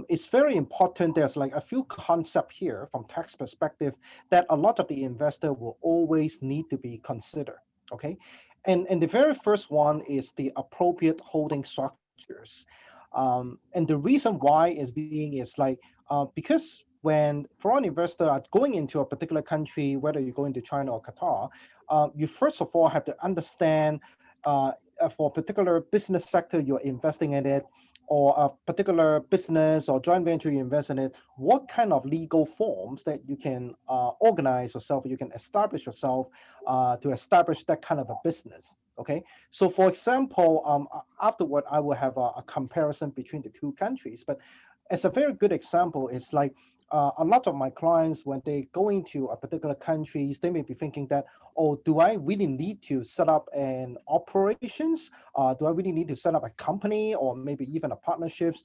G: it's very important. There's a few concepts here from tax perspective that a lot of the investor will always need to be considered. Okay, and the very first one is the appropriate holding structures. And the reason why is because when foreign investors are going into a particular country, whether you're going to China or Qatar, you first of all have to understand for a particular business sector you're investing in it, or a particular business or joint venture you invest in it, what kind of legal forms that you can organize yourself, you can establish yourself to establish that kind of a business. Okay, so for example, afterward I will have a comparison between the two countries, but as a very good example, it's a lot of my clients, when they go into a particular countries, they may be thinking that, oh, do I really need to set up an operations? Do I really need to set up a company or maybe even a partnerships?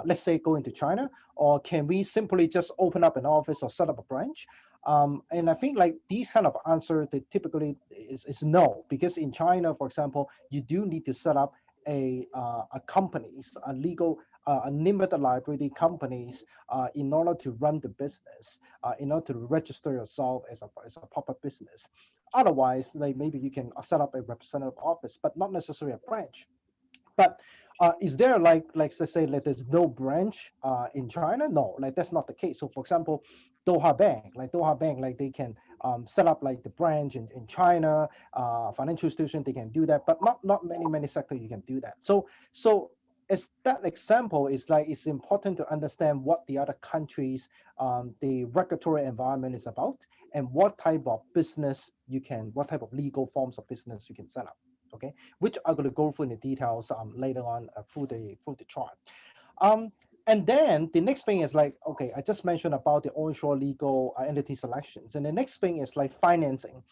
G: Let's say go into China, or can we simply just open up an office or set up a branch? And I think like these kind of answers, they typically is no, because in China, for example, you do need to set up a companies, a legal, a limited liability companies in order to run the business, in order to register yourself as a proper business. Otherwise, like maybe you can set up a representative office, but not necessarily a branch. But is there like let's say like there's no branch in China? No, like that's not the case. So for example, Doha Bank, like they can set up like the branch in China, financial institution they can do that, but not many sectors you can do that. So as that example is like it's important to understand what the other countries the regulatory environment is about and what type of business you can, what type of legal forms of business you can set up. Okay, which I'm going to go through in the details later on through the chart. Um, and then the next thing is like, okay, I just mentioned about the onshore legal entity selections. And the next thing is like financing.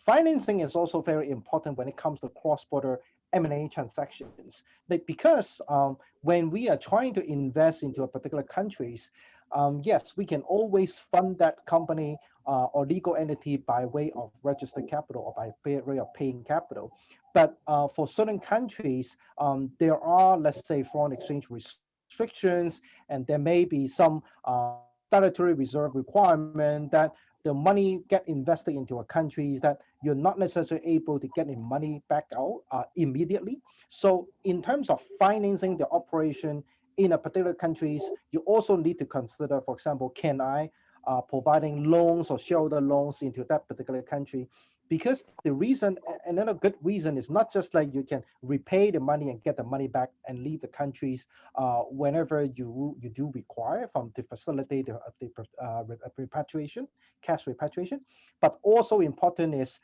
G: Financing is also very important when it comes to cross-border M&A transactions. Like because when we are trying to invest into a particular countries, yes, we can always fund that company or legal entity by way of registered capital or by way of paying capital. But for certain countries, there are, let's say, foreign exchange restrictions, and there may be some statutory reserve requirement that the money get invested into a country that you're not necessarily able to get the money back out immediately. So in terms of financing the operation in a particular countries, you also need to consider, for example, can I providing loans or shareholder loans into that particular country? Because the reason, another good reason is not just like you can repay the money and get the money back and leave the countries whenever you do require from to facilitate the repatriation, cash repatriation, but also important is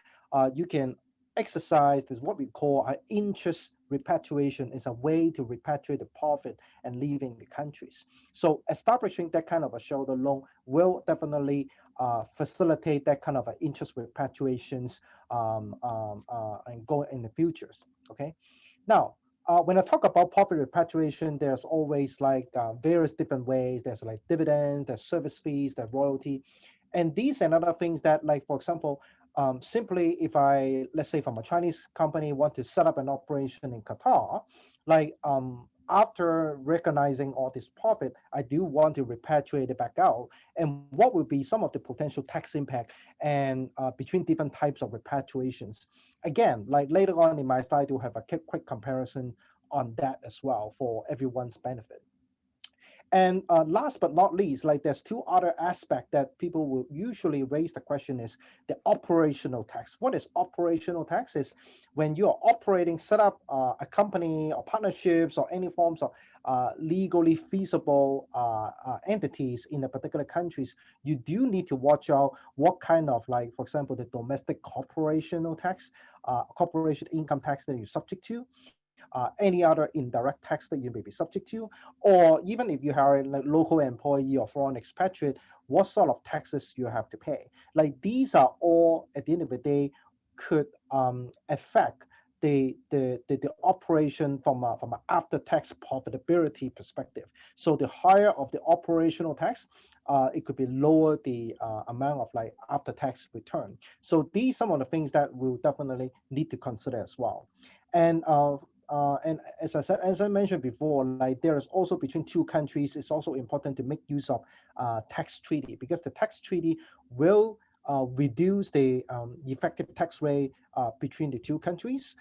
G: you can exercise is what we call an interest repatriation is a way to repatriate the profit and leaving the countries. So establishing that kind of a shareholder loan will definitely facilitate that kind of interest repatriations and go in the futures. Okay. Now, when I talk about profit repatriation, there's always like various different ways. There's like dividends, there's service fees, there's royalty, and these and other things that, like for example, simply if I, let's say from a Chinese company want to set up an operation in Qatar, like after recognizing all this profit, I do want to repatriate it back out. And what would be some of the potential tax impact and between different types of repatriations? Again, like later on in my slide, we'll have a quick comparison on that as well for everyone's benefit. And last but not least, like there's two other aspects that people will usually raise the question is the operational tax. What is operational tax? Is when you are operating, set up a company or partnerships or any forms of legally feasible entities in a particular countries, you do need to watch out what kind of like, for example, the domestic corporational tax, corporation income tax that you're subject to, any other indirect tax that you may be subject to, or even if you are a local employee or foreign expatriate, what sort of taxes you have to pay. Like these are all at the end of the day could affect the operation from an after tax profitability perspective. So the higher of the operational tax, it could be lower the amount of like after tax return. So these some of the things that we'll definitely need to consider as well. And as I said, as I mentioned before, like there is also between two countries, it's also important to make use of tax treaty because the tax treaty will reduce the effective tax rate between the two countries,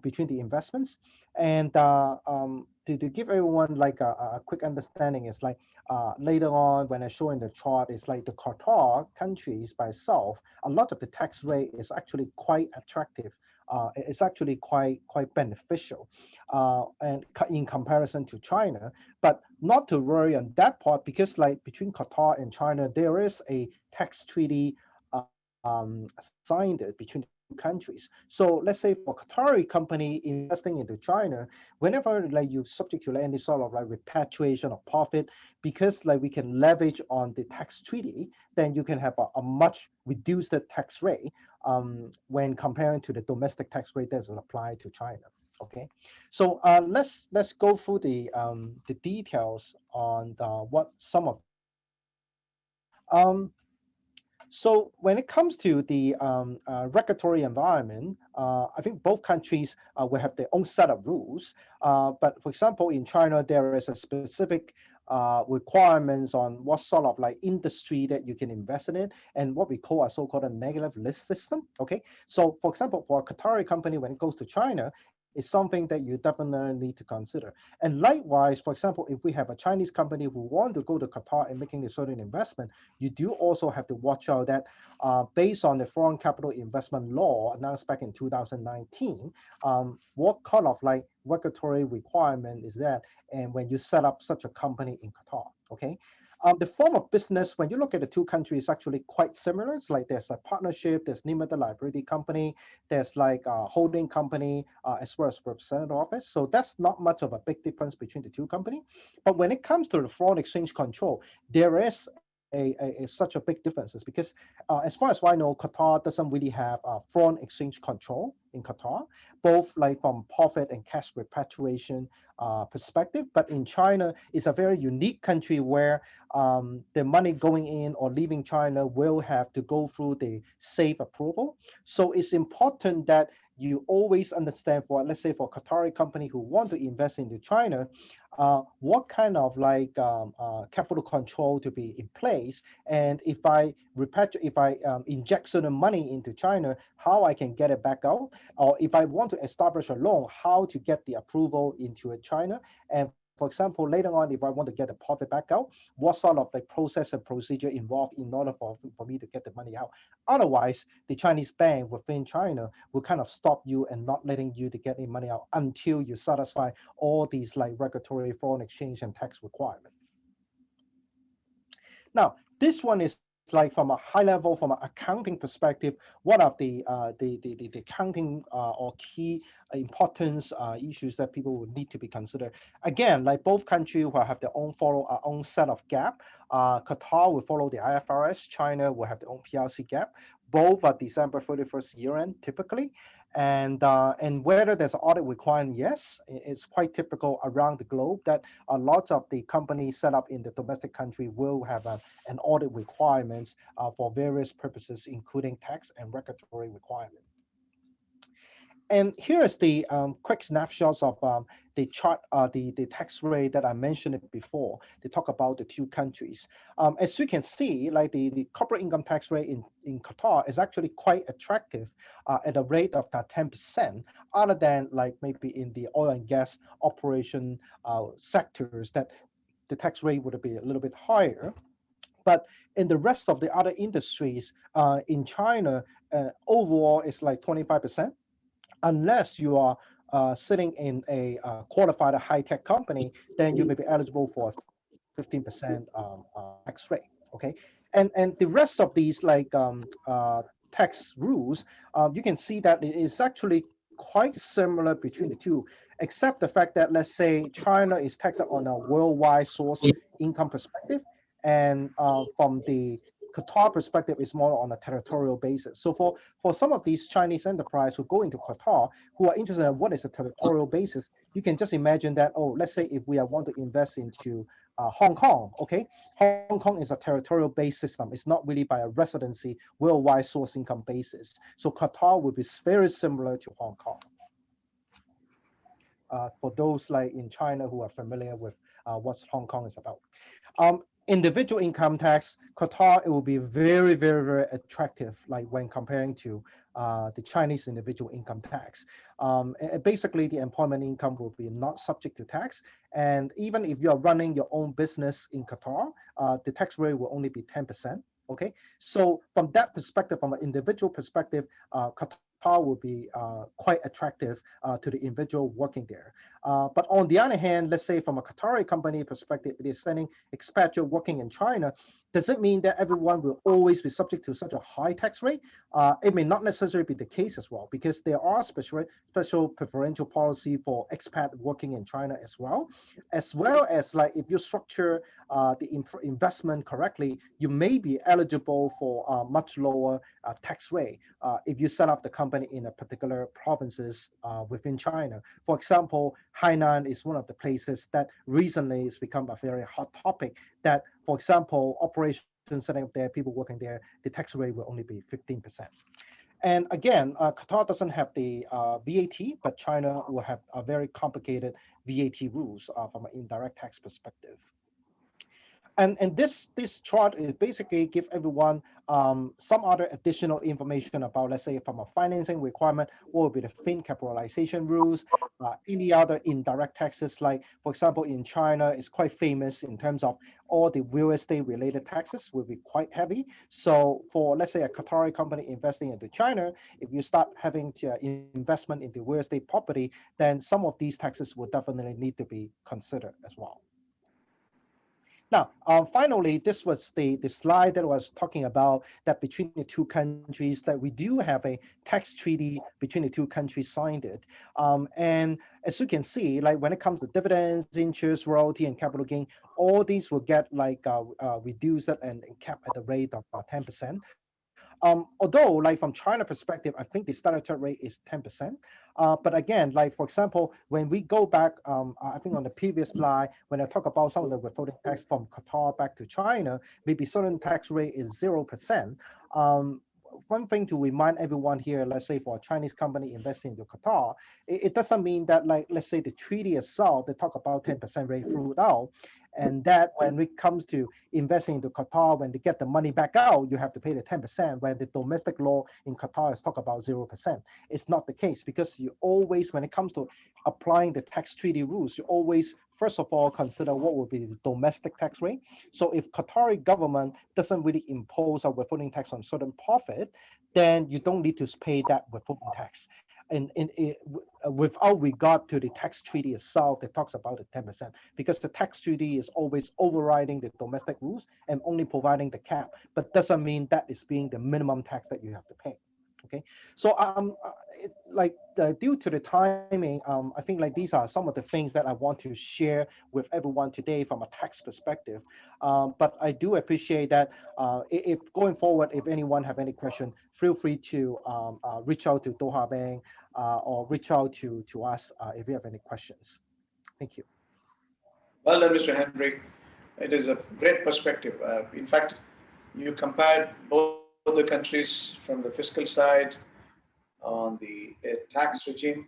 G: between the investments. And to give everyone like a quick understanding, is like later on when I show in the chart, it's like the Qatar countries by itself, a lot of the tax rate is actually quite attractive. It's actually quite beneficial and in comparison to China, but not to worry on that part because like between Qatar and China, there is a tax treaty signed between the two countries. So let's say for Qatari company investing into China, whenever like you subject to any sort of like repatriation of profit, because like we can leverage on the tax treaty, then you can have a much reduced tax rate when comparing to the domestic tax rate that's applied to China. Okay, so let's go through the details on what some of the tax treaties. So when it comes to the regulatory environment, I think both countries will have their own set of rules. But for example, in China, there is a specific requirements on what sort of like industry that you can invest in it, and what we call a so-called a negative list system. Okay, so for example, for a Qatari company, when it goes to China, is something that you definitely need to consider. And likewise, for example, if we have a Chinese company who want to go to Qatar and making a certain investment, you do also have to watch out that based on the foreign capital investment law announced back in 2019, what kind of like regulatory requirement is that? And when you set up such a company in Qatar, okay? The form of business, when you look at the two countries, is actually quite similar. It's like there's a partnership, there's limited liability company, there's like a holding company, as well as representative office. So that's not much of a big difference between the two companies. But when it comes to the foreign exchange control, there is such a big differences because as far as I know, Qatar doesn't really have foreign exchange control in Qatar, both like from profit and cash repatriation perspective. But in China, it's a very unique country where the money going in or leaving China will have to go through the safe approval. So it's important that you always understand for, let's say, for a Qatari company who want to invest into China, what kind of like capital control to be in place, and if I inject certain money into China, how I can get it back out, or if I want to establish a loan, how to get the approval into China, and for example, later on, if I want to get the profit back out, what sort of like process and procedure involved in order for me to get the money out. Otherwise, the Chinese bank within China will kind of stop you and not letting you to get any money out until you satisfy all these like regulatory foreign exchange and tax requirements. Now, this one is like from a high level, from an accounting perspective, what are the accounting or key importance issues that people would need to be considered. Again, like both countries will have their own own set of gap. Qatar will follow the IFRS. China will have their own PLC gap. Both are December 31st year end typically. And whether there's an audit requirement, yes, it's quite typical around the globe that a lot of the companies set up in the domestic country will have an audit requirements for various purposes, including tax and regulatory requirements. And here is the quick snapshots of the chart, the tax rate that I mentioned it before. They talk about the two countries. As you can see, like the corporate income tax rate in Qatar is actually quite attractive at a rate of that 10%, other than like maybe in the oil and gas operation sectors that the tax rate would be a little bit higher. But in the rest of the other industries in China, overall it's like 25%. Unless you are sitting in a qualified high-tech company, then you may be eligible for a 15% tax rate. Okay, and the rest of these like tax rules, you can see that it is actually quite similar between the two, except the fact that let's say China is taxed on a worldwide source income perspective, and from the Qatar perspective is more on a territorial basis. So for some of these Chinese enterprise who go into Qatar, who are interested in what is a territorial basis, you can just imagine that, oh, let's say if we want to invest into Hong Kong, okay, Hong Kong is a territorial based system. It's not really by a residency worldwide source income basis. So Qatar will be very similar to Hong Kong. For those like in China who are familiar with what Hong Kong is about. Individual income tax, Qatar, it will be very, very, very attractive, like when comparing to the Chinese individual income tax. Basically, the employment income will be not subject to tax. And even if you're running your own business in Qatar, the tax rate will only be 10%. Okay, so from that perspective, from an individual perspective, Qatar will be quite attractive to the individual working there. But on the other hand, let's say from a Qatari company perspective, it is sending expatriate working in China. Does it mean that everyone will always be subject to such a high tax rate? It may not necessarily be the case as well, because there are special preferential policy for expat working in China as well as like if you structure the investment correctly, you may be eligible for a much lower tax rate if you set up the company in a particular provinces within China. For example, Hainan is one of the places that recently has become a very hot topic that, for example, operation corporation setting up there, people working there, the tax rate will only be 15%. And again, Qatar doesn't have the VAT, but China will have a very complicated VAT rules from an indirect tax perspective. And this chart is basically give everyone some other additional information about, let's say, from a financing requirement, what will be the thin capitalization rules, any other indirect taxes, like, for example, in China, it's quite famous in terms of all the real estate related taxes will be quite heavy. So for, let's say, a Qatari company investing into China, if you start having investment into real estate property, then some of these taxes will definitely need to be considered as well. Now, finally, this was the slide that was talking about that between the two countries, that we do have a tax treaty between the two countries signed it. And as you can see, like when it comes to dividends, interest, royalty, and capital gain, all these will get like reduced and capped at the rate of 10%. Although, like from China perspective, I think the statutory rate is 10%. But again, like for example, when we go back, I think on the previous slide, when I talk about some of the withholding tax from Qatar back to China, maybe certain tax rate is 0%. One thing to remind everyone here, let's say for a Chinese company investing into Qatar, it doesn't mean that, like, let's say the treaty itself, they talk about 10% rate throughout, and that when it comes to investing into Qatar, when they get the money back out, you have to pay the 10%, when the domestic law in Qatar is talk about 0%. It's not the case, because you always, when it comes to applying the tax treaty rules, you always, first of all, consider what will be the domestic tax rate. So if Qatari government doesn't really impose a withholding tax on certain profit, then you don't need to pay that withholding tax. And without regard to the tax treaty itself that talks about the 10%, because the tax treaty is always overriding the domestic rules and only providing the cap, but doesn't mean that is being the minimum tax that you have to pay. Okay, so due to the timing, I think like these are some of the things that I want to share with everyone today from a tax perspective. But I do appreciate that if going forward, if anyone have any question, feel free to reach out to Doha Bank or reach out to us if you have any questions. Thank you.
B: Well done, Mr. Henry. It is a great perspective. In fact, you compared both the countries from the fiscal side on the tax regime,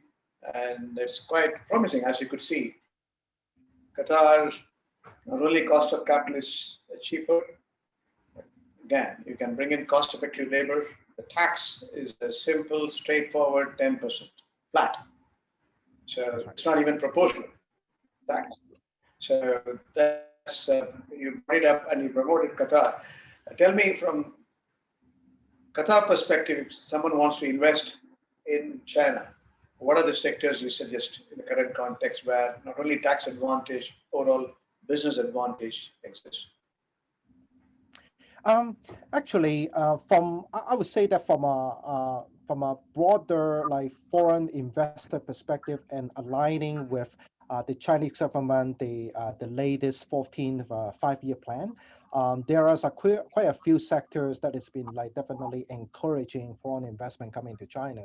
B: and it's quite promising, as you could see. Qatar, not only cost of capital is cheaper, again, you can bring in cost-effective labor. The tax is a simple, straightforward 10% flat. So it's not even proportional tax. So that's you brought it up and you promoted Qatar. Tell me, from Qatar perspective, if someone wants to invest in China, what are the sectors you suggest in the current context where not only tax advantage, overall business advantage exists?
G: Actually, I would say that from a broader like foreign investor perspective and aligning with the Chinese government, the latest 14th five-year plan, there are quite a few sectors that has been like definitely encouraging foreign investment coming to China.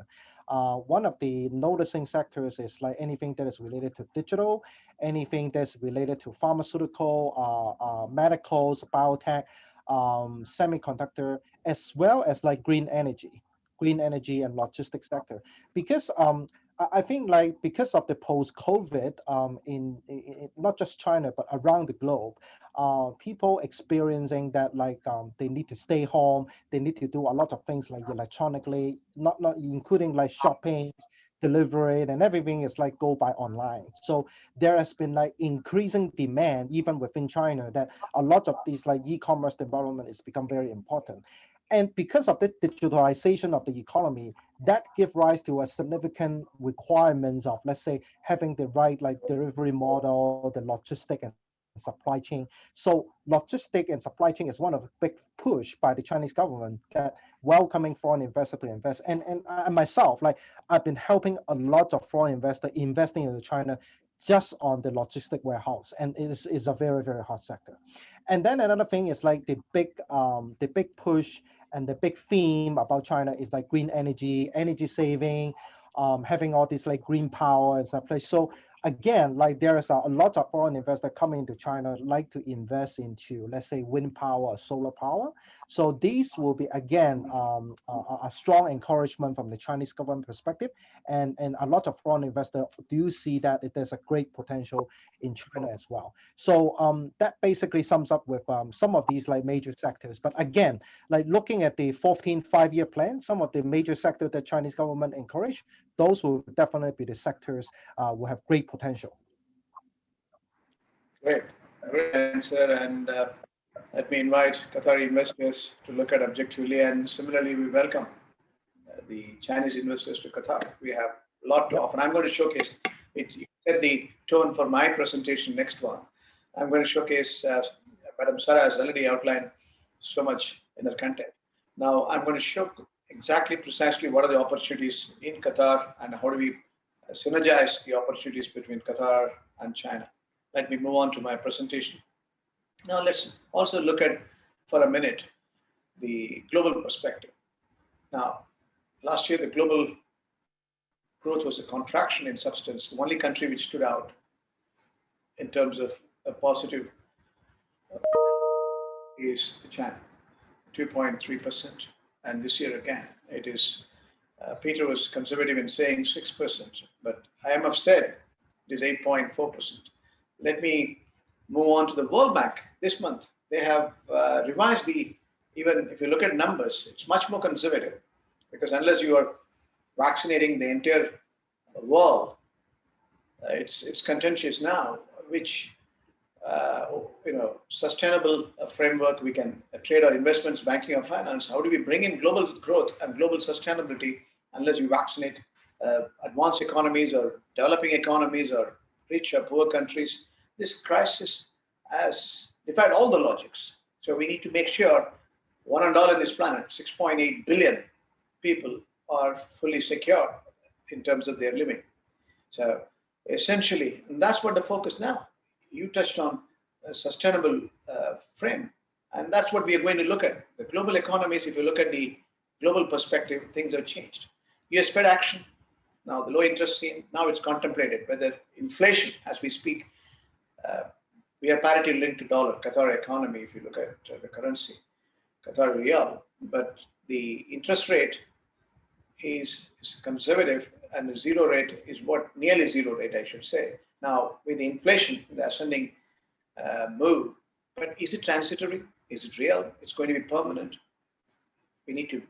G: One of the noticing sectors is like anything that is related to digital, anything that's related to pharmaceutical, medicals, biotech, semiconductor, as well as like green energy and logistics sector. Because I think like because of the post-COVID in not just China but around the globe, people experiencing that like they need to stay home, they need to do a lot of things like electronically, not including like shopping, delivery, and everything is like go by online. So there has been like increasing demand even within China that a lot of these like e-commerce development is become very important. And because of the digitalization of the economy, that give rise to a significant requirements of, let's say, having the right like delivery model, the logistic and supply chain. So logistic and supply chain is one of the big push by the Chinese government that welcoming foreign investor to invest. And I myself, like I've been helping a lot of foreign investor investing into China just on the logistic warehouse, and it is a very, very hot sector. And then another thing is like the big push and the big theme about China is like green energy, energy saving, having all this like green power and stuff. So again, like there's a lot of foreign investors coming into China like to invest into, let's say, wind power or solar power. So these will be, again, a strong encouragement from the Chinese government perspective. And a lot of foreign investors do see that there's a great potential in China as well. So that basically sums up with some of these like major sectors. But again, like looking at the 14 5-year plan, some of the major sectors that Chinese government encourage, those will definitely be the sectors will have great potential.
B: Great, great answer. And let me invite Qatari investors to look at objectively. And similarly, we welcome the Chinese investors to Qatar. We have a lot to offer. I'm going to showcase it. You set the tone for my presentation next one. I'm going to showcase, Madam Sarah has already outlined so much in her content. Now I'm going to show exactly precisely what are the opportunities in Qatar and how do we synergize the opportunities between Qatar and China. Let me move on to my presentation. Now let's also look at, for a minute, the global perspective. Now, last year, the global growth was a contraction in substance. The only country which stood out in terms of a positive is China, 2.3%. And this year again, it is, Peter was conservative in saying 6%, but IMF said it is 8.4%. Let me move on to the World Bank. This month, they have revised even if you look at numbers, it's much more conservative, because unless you are vaccinating the entire world, it's contentious now, which sustainable framework we can trade our investments, banking, or finance. How do we bring in global growth and global sustainability unless you vaccinate advanced economies or developing economies or rich or poor countries? This crisis has defied all the logics. So we need to make sure one and all on this planet, 6.8 billion people, are fully secure in terms of their living. So essentially, and that's what the focus now. You touched on a sustainable frame, and that's what we are going to look at. The global economies, if you look at the global perspective, things have changed. US Fed action, now the low interest scene, now it's contemplated whether inflation, as we speak, we are parity linked to dollar, Qatar economy, if you look at the currency, Qatar Riyal, but the interest rate is conservative, and the zero rate is what, nearly zero rate, I should say. Now, with the inflation, the ascending move, but is it transitory? Is it real? It's going to be permanent. We need to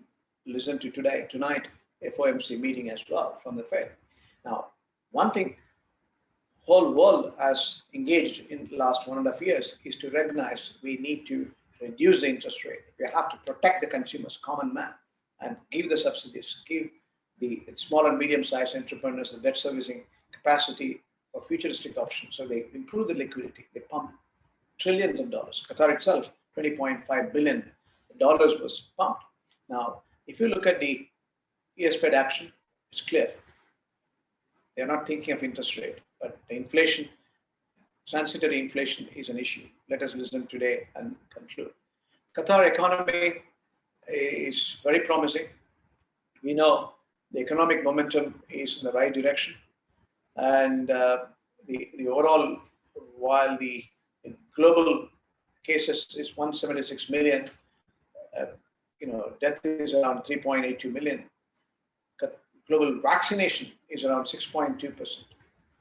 B: listen to tonight, FOMC meeting as well from the Fed. Now, one thing whole world has engaged in the last 1.5 years is to recognize we need to reduce the interest rate. We have to protect the consumers, common man, and give the subsidies, give the small and medium-sized entrepreneurs the debt servicing capacity for futuristic options. So they improve the liquidity. They pump trillions of dollars. Qatar itself, $20.5 billion was pumped. Now, if you look at the US Fed action, it's clear. They're not thinking of interest rate, but the inflation, transitory inflation is an issue. Let us listen today and conclude. Qatar economy is very promising. We know the economic momentum is in the right direction. And the overall, while the global cases is 176 million, death is around 3.82 million. Global vaccination is around 6.2%.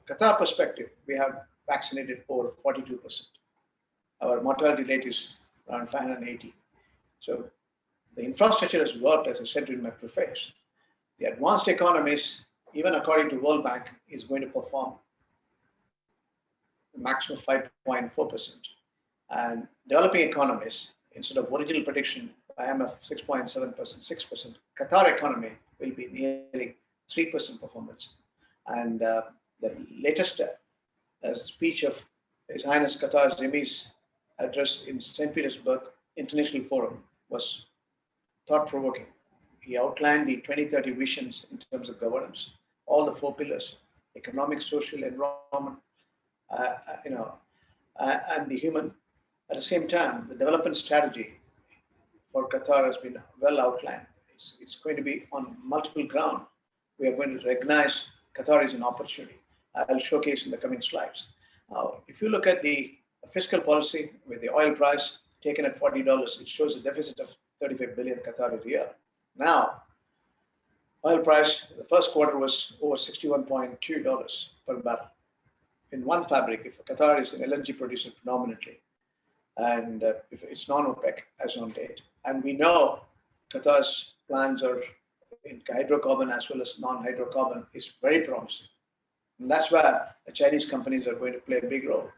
B: Qatar perspective, we have vaccinated over 42%. Our mortality rate is around 580. So the infrastructure has worked, as I said in my preface. The advanced economies, even according to World Bank, is going to perform a maximum of 5.4%. And developing economies, instead of original prediction, IMF 6.7%, 6%, Qatar economy will be nearly 3% performance. And the latest speech of His Highness Qatar's Emir's address in St. Petersburg International Forum was thought-provoking. He outlined the 2030 visions in terms of governance, all the 4 pillars: economic, social, environment, and the human. At the same time, the development strategy for Qatar has been well outlined. It's going to be on multiple ground. We are going to recognize Qatar is an opportunity. I'll showcase in the coming slides. Now, if you look at the fiscal policy with the oil price taken at $40, it shows a deficit of 35 billion Qatari riyal. Now, oil price, the first quarter was over $61.2 per barrel. In one fabric, if Qatar is an LNG producer predominantly, and if it's non-OPEC as on date, and we know Qatar's plans are in hydrocarbon as well as non-hydrocarbon is very promising. And that's where the Chinese companies are going to play a big role.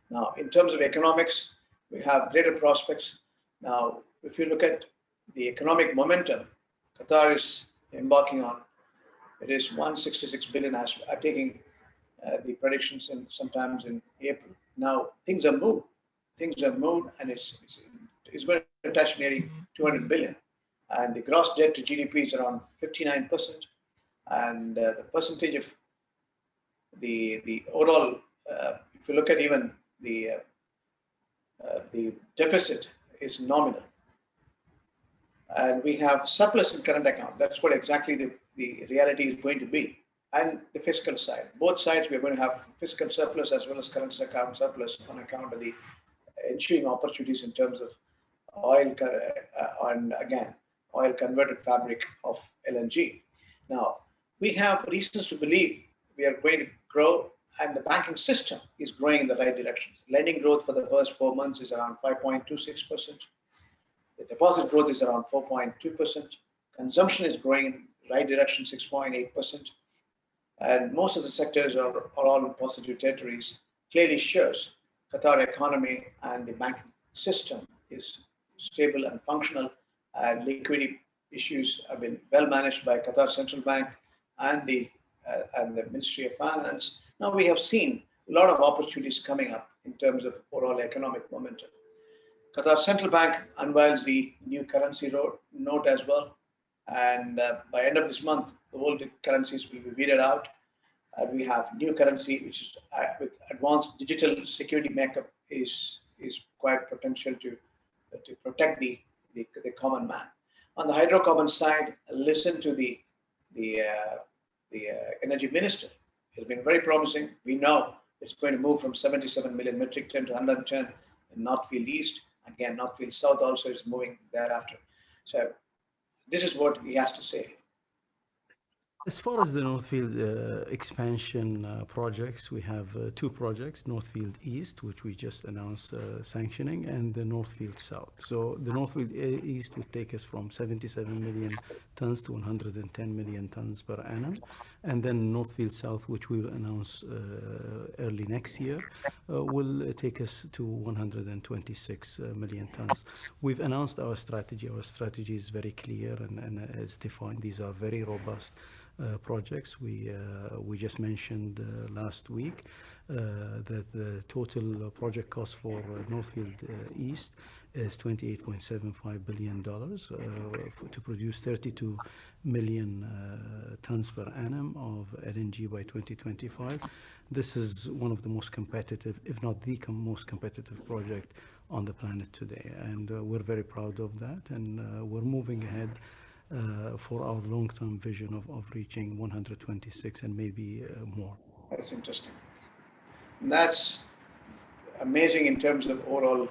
B: Now, in terms of economics, we have greater prospects. Now, if you look at the economic momentum Qatar is embarking on, it is 166 billion as taking the predictions in sometimes in April. Now, things have moved. Things have moved, and it's going to touch nearly 200 billion. And the gross debt to GDP is around 59%. And the percentage of the overall, if you look at even the deficit is nominal. And we have surplus in current account. That's what exactly the reality is going to be. And the fiscal side. Both sides, we're going to have fiscal surplus as well as current account surplus on account of the ensuing opportunities in terms of oil, and again, oil converted fabric of LNG. Now, we have reasons to believe we are going to grow, and the banking system is growing in the right direction. Lending growth for the first 4 months is around 5.26%. The deposit growth is around 4.2%. Consumption is growing in the right direction, 6.8%. And most of the sectors are all in positive territories. Clearly shows Qatar economy and the banking system is stable and functional, and liquidity issues have been well managed by Qatar Central Bank and the Ministry of Finance. Now we have seen a lot of opportunities coming up in terms of overall economic momentum. Qatar Central Bank unveils the new currency note as well, and by end of this month, the old currencies will be weeded out. We have new currency, which is with advanced digital security makeup, is quite potential to protect the common man. On the hydrocarbon side, listen to the energy minister. It's been very promising. We know it's going to move from 77 million metric ton to 110 in North Field East. Again, North Field South also is moving thereafter. So this is what he has to say.
H: As far as the Northfield expansion projects, we have two projects, Northfield East, which we just announced sanctioning, and the Northfield South. So the Northfield East would take us from 77 million tons to 110 million tons per annum. And then Northfield South, which we will announce early next year, will take us to 126 million tons. We've announced our strategy. Our strategy is very clear and is defined. These are very robust projects. We just mentioned last week that the total project cost for Northfield East is $28.75 billion to produce 32 million tons per annum of LNG by 2025. This is one of the most competitive, if not the most competitive project on the planet today, and we're very proud of that, and we're moving ahead for our long-term vision of reaching 126 and maybe more.
B: That's interesting. And that's amazing in terms of overall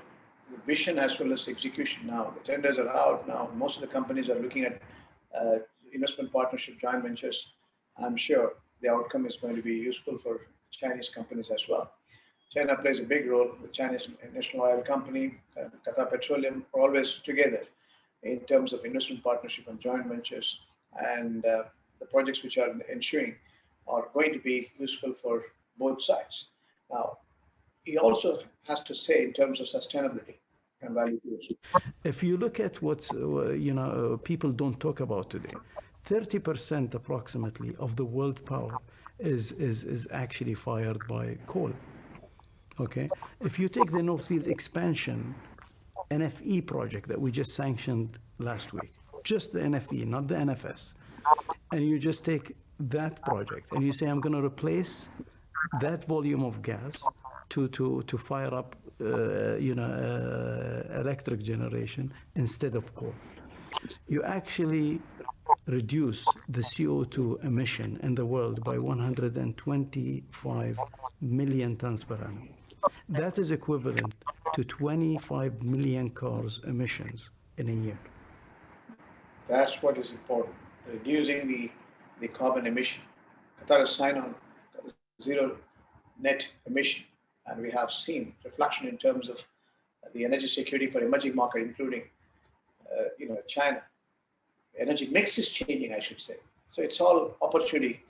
B: vision as well as execution. Now the tenders are out. Now most of the companies are looking at investment partnership, joint ventures. I'm sure the outcome is going to be useful for Chinese companies as well. China plays a big role. The Chinese National Oil Company, Qatar Petroleum are always together in terms of investment partnership and joint ventures, and the projects which are ensuing are going to be useful for both sides. Now, he also has to say in terms of sustainability and value creation.
H: If you look at what people don't talk about today, 30% approximately of the world power is actually fired by coal. Okay, if you take the Northfield expansion NFE project that we just sanctioned last week, just the NFE, not the NFS, and you just take that project and you say, I'm going to replace that volume of gas to fire up electric generation instead of coal, you actually reduce the CO2 emission in the world by 125 million tons per annum. That is equivalent to 25 million cars emissions in a year.
B: That's what is important, reducing the carbon emission. Qatar has signed on zero net emission, and we have seen reflection in terms of the energy security for emerging market, including China. Energy mix is changing, I should say. So it's all opportunity,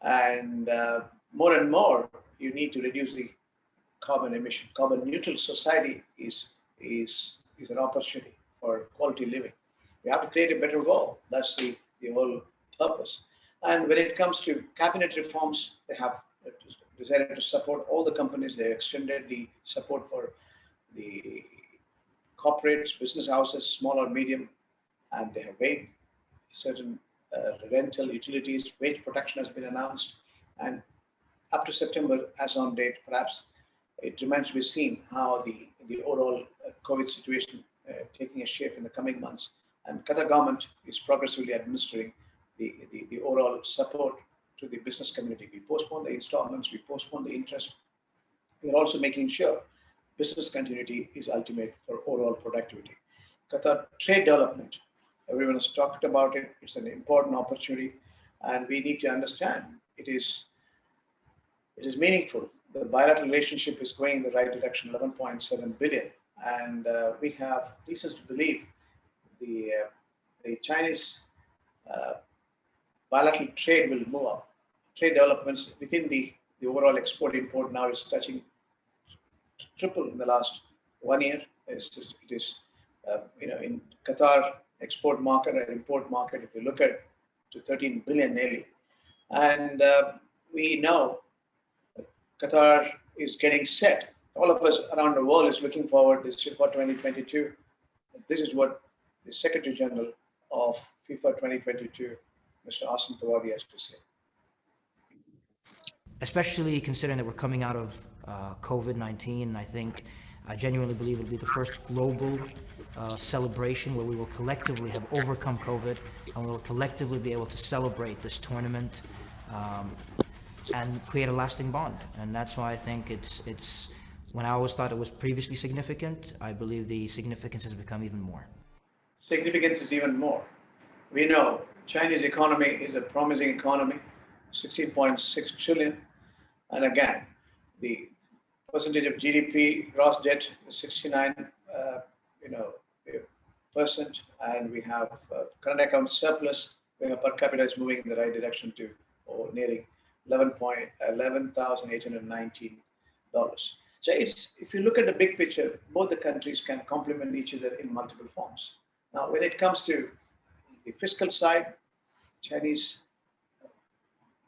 B: and more and more you need to reduce the carbon emission. Carbon neutral society is an opportunity for quality living. We have to create a better world. That's the whole purpose. And when it comes to cabinet reforms, they have decided to support all the companies. They extended the support for the corporates, business houses, small or medium, and they have waived certain rental utilities. Wage protection has been announced, and up to September, as on date, perhaps it remains to be seen how the overall COVID situation taking a shape in the coming months. And Qatar government is progressively administering the overall support to the business community. We postpone the installments, we postpone the interest. We're also making sure business continuity is ultimate for overall productivity. Qatar trade development, everyone has talked about it. It's an important opportunity, and we need to understand it is meaningful. The bilateral relationship is going in the right direction, 11.7 billion, and we have reasons to believe the Chinese bilateral trade will move up. Trade developments within the overall export-import now is touching triple in the last 1 year. It is in Qatar export market and import market, if you look at to 13 billion nearly, and we know Qatar is getting set. All of us around the world is looking forward this FIFA 2022. This is what the Secretary General of FIFA 2022, Mr. Asim Tawadi, has to say.
I: Especially considering that we're coming out of COVID-19, I genuinely believe it'll be the first global celebration where we will collectively have overcome COVID and we will collectively be able to celebrate this tournament and create a lasting bond. And that's why I think it's when I always thought it was previously significant, I believe the significance has become even more.
B: Significance is even more. We know Chinese economy is a promising economy, 16.6 trillion. And again, the percentage of GDP, gross debt is 69%, and we have current account surplus. We have per capita is moving in the right direction to nearing $11,819. So if you look at the big picture, both the countries can complement each other in multiple forms. Now, when it comes to the fiscal side, Chinese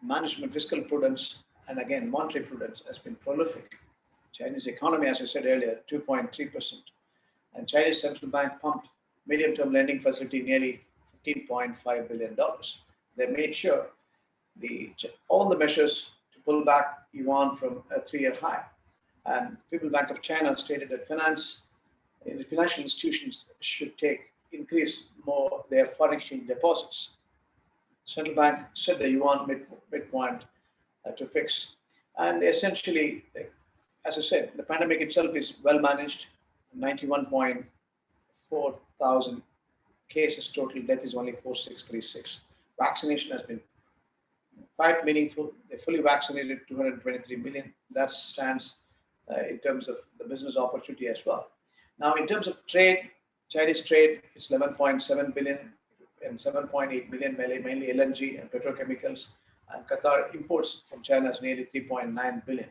B: management, fiscal prudence, and again, monetary prudence has been prolific. Chinese economy, as I said earlier, 2.3%. And Chinese central bank pumped medium-term lending facility nearly $15.5 billion. They made sure all the measures to pull back yuan from a 3-year high. And People's Bank of China stated that financial institutions should increase more their foreign exchange deposits. Central bank set the yuan midpoint to fix. And essentially, as I said, the pandemic itself is well managed, 91.4 thousand cases total, death is only 4,636. Vaccination has been quite meaningful. They fully vaccinated 223 million. That stands in terms of the business opportunity as well. Now, in terms of trade, Chinese trade is 11.7 billion and 7.8 billion, mainly LNG and petrochemicals. And Qatar imports from China is nearly 3.9 billion.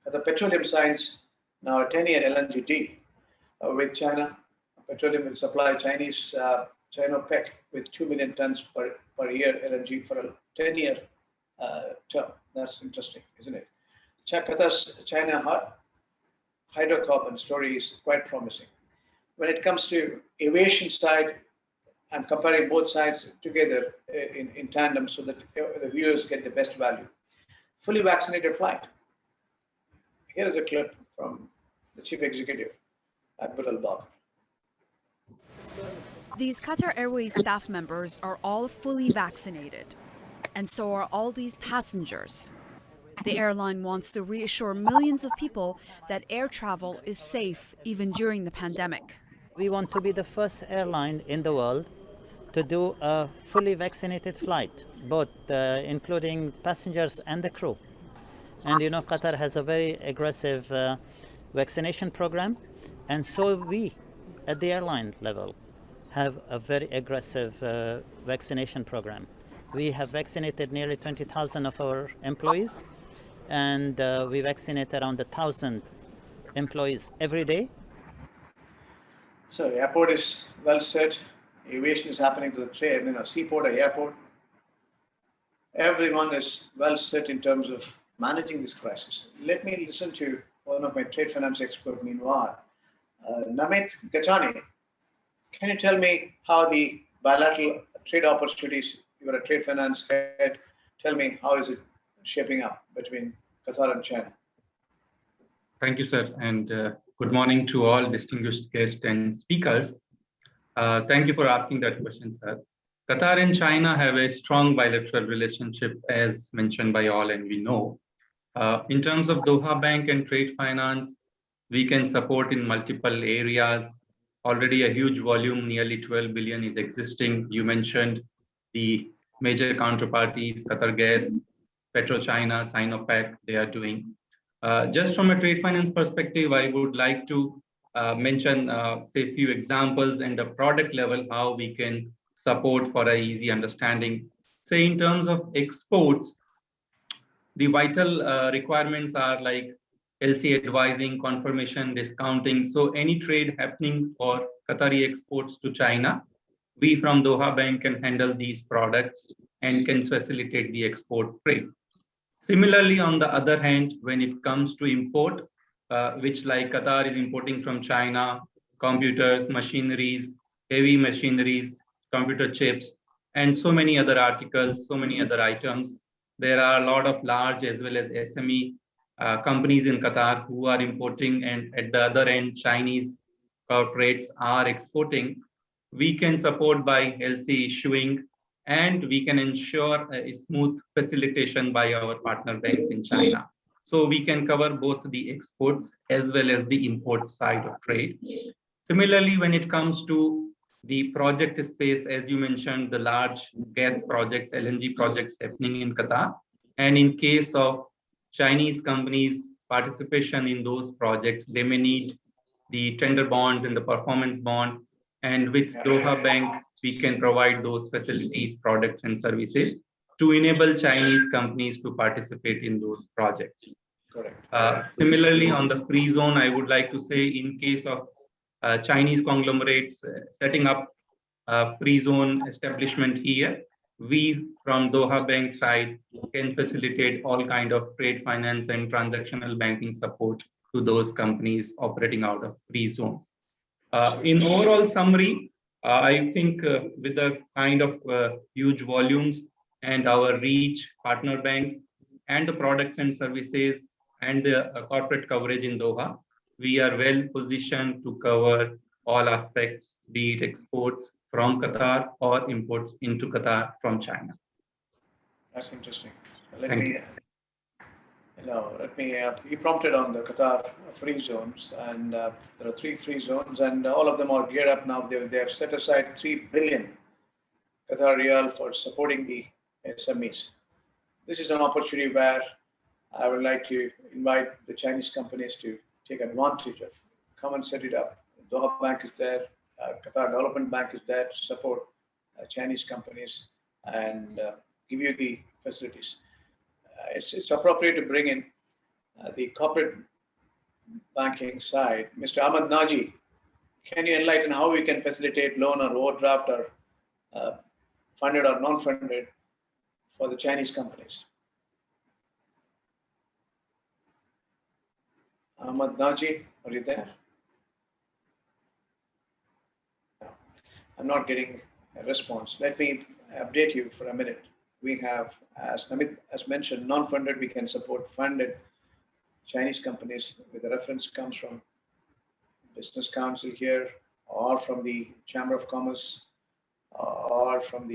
B: Qatar Petroleum signs now a 10-year LNG deal with China. Petroleum will supply Chinese Sinopec with 2 million tons per year LNG for a 10-year term. That's interesting, isn't it? Qatar's China hydrocarbon story is quite promising. When it comes to aviation side, I'm comparing both sides together in tandem so that the viewers get the best value. Fully vaccinated flight. Here is a clip from the chief executive, Abdul Al-Bakr.
J: These Qatar Airways staff members are all fully vaccinated, and so are all these passengers. The airline wants to reassure millions of people that air travel is safe even during the pandemic.
K: We want to be the first airline in the world to do a fully vaccinated flight, both including passengers and the crew. And you know, Qatar has a very aggressive vaccination program, and so we, at the airline level, have a very aggressive vaccination program. We have vaccinated nearly 20,000 of our employees, and we vaccinate around 1,000 employees every day.
B: So the airport is well set. Aviation is happening to the trade, seaport or airport. Everyone is well set in terms of managing this crisis. Let me listen to one of my trade finance experts meanwhile. Namit Gachani, can you tell me how the bilateral trade opportunities, you are a trade finance head, tell me how is it shaping up between Qatar and China?
L: Thank you, sir, and good morning to all distinguished guests and speakers. Thank you for asking that question, sir. Qatar and China have a strong bilateral relationship, as mentioned by all, and we know. In terms of Doha Bank and trade finance, we can support in multiple areas. Already a huge volume, nearly 12 billion is existing. You mentioned the major counterparties, Qatar Gas, PetroChina, Sinopec, they are doing. Just from a trade finance perspective, I would like to mention, say, a few examples and the product level, how we can support for an easy understanding. Say, in terms of exports, the vital requirements are like LC advising, confirmation, discounting. So any trade happening for Qatari exports to China, we from Doha Bank can handle these products and can facilitate the export trade. Similarly, on the other hand, when it comes to import, which like Qatar is importing from China, computers, machineries, heavy machineries, computer chips, and so many other articles, so many other items. There are a lot of large as well as SME companies in Qatar who are importing, and at the other end, Chinese corporates are exporting. We can support by LC issuing, and we can ensure a smooth facilitation by our partner banks in China. So we can cover both the exports as well as the import side of trade. Similarly, when it comes to the project space, as you mentioned, the large gas projects, LNG projects happening in Qatar, and in case of Chinese companies' participation in those projects, they may need the tender bonds and the performance bond. And with Doha Bank, we can provide those facilities, products, and services to enable Chinese companies to participate in those projects.
B: Correct.
L: Similarly, on the free zone, I would like to say, in case of Chinese conglomerates setting up free zone establishment here, we from Doha Bank side can facilitate all kind of trade finance and transactional banking support to those companies operating out of free zone. In overall summary, I think with the kind of huge volumes and our reach, partner banks, and the products and services and the corporate coverage in Doha, we are well positioned to cover all aspects, be it exports from Qatar or imports into Qatar from China.
B: That's interesting. You prompted on the Qatar free zones, and there are 3 free zones, and all of them are geared up now. They have set aside 3 billion Qatar Riyal for supporting the SMEs. This is an opportunity where I would like to invite the Chinese companies to take advantage of. Come and set it up. Doha Bank is there. Qatar Development Bank is there to support Chinese companies and give you the facilities. It's appropriate to bring in the corporate banking side. Mr. Ahmad Naji, can you enlighten how we can facilitate loan or overdraft or funded or non-funded for the Chinese companies? Ahmad Naji, are you there? No, I'm not getting a response. Let me update you for a minute. We have, as Namit has mentioned, non-funded, we can support funded Chinese companies. With the reference comes from Business Council here, or from the Chamber of Commerce or from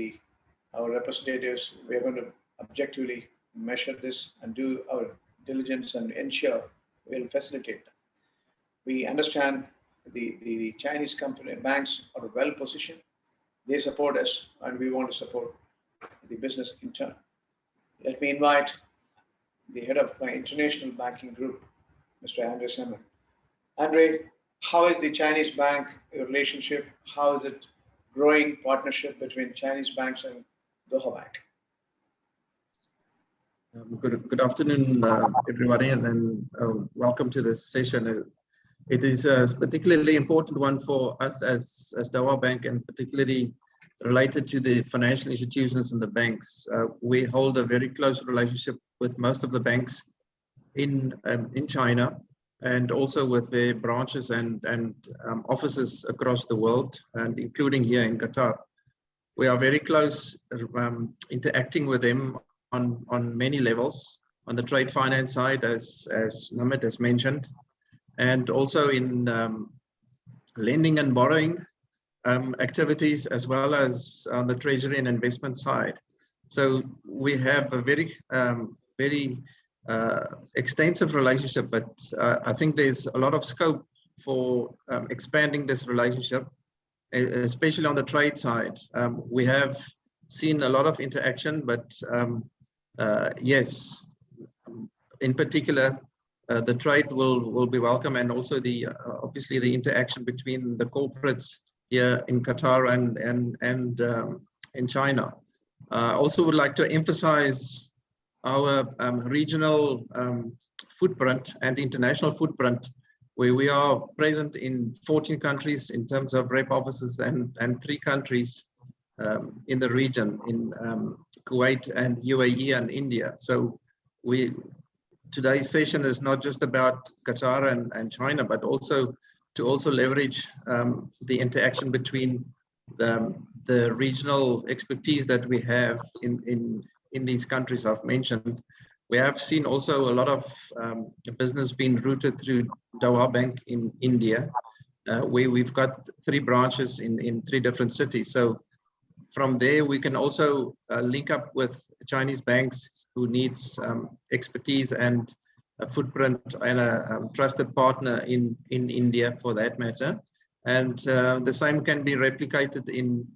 B: our representatives, we are going to objectively measure this and do our diligence and ensure we'll facilitate them. We understand the Chinese company banks are well positioned. They support us, and we want to support the business in turn. Let me invite the head of my international banking group, Mr. Andre Semen. Andre, how is the Chinese bank relationship? How is it growing partnership between Chinese banks and Doha Bank?
M: Good afternoon, everybody, and welcome to this session. It is a particularly important one for us as Doha Bank, and particularly related to the financial institutions and the banks. We hold a very close relationship with most of the banks in China, and also with their branches and offices across the world, and including here in Qatar. We are very close, interacting with them on many levels, on the trade finance side, as Mehmet has mentioned, and also in lending and borrowing activities, as well as on the treasury and investment side. So we have a very extensive relationship, but I think there's a lot of scope for expanding this relationship, especially on the trade side. We have seen a lot of interaction, but yes, in particular, the trade will be welcome, and also the obviously the interaction between the corporates here in Qatar and in China. Also would like to emphasize our regional footprint and international footprint, where we are present in 14 countries in terms of rep offices, and 3 countries in the region, in Kuwait and UAE and India. So today's session is not just about Qatar and China, but also to leverage the interaction between the regional expertise that we have in these countries I've mentioned. We have seen also a lot of business being routed through Doha Bank in India, where we've got 3 branches in 3 different cities. So from there, we can also link up with Chinese banks who needs expertise and a footprint and a trusted partner in India, for that matter. And the same can be replicated in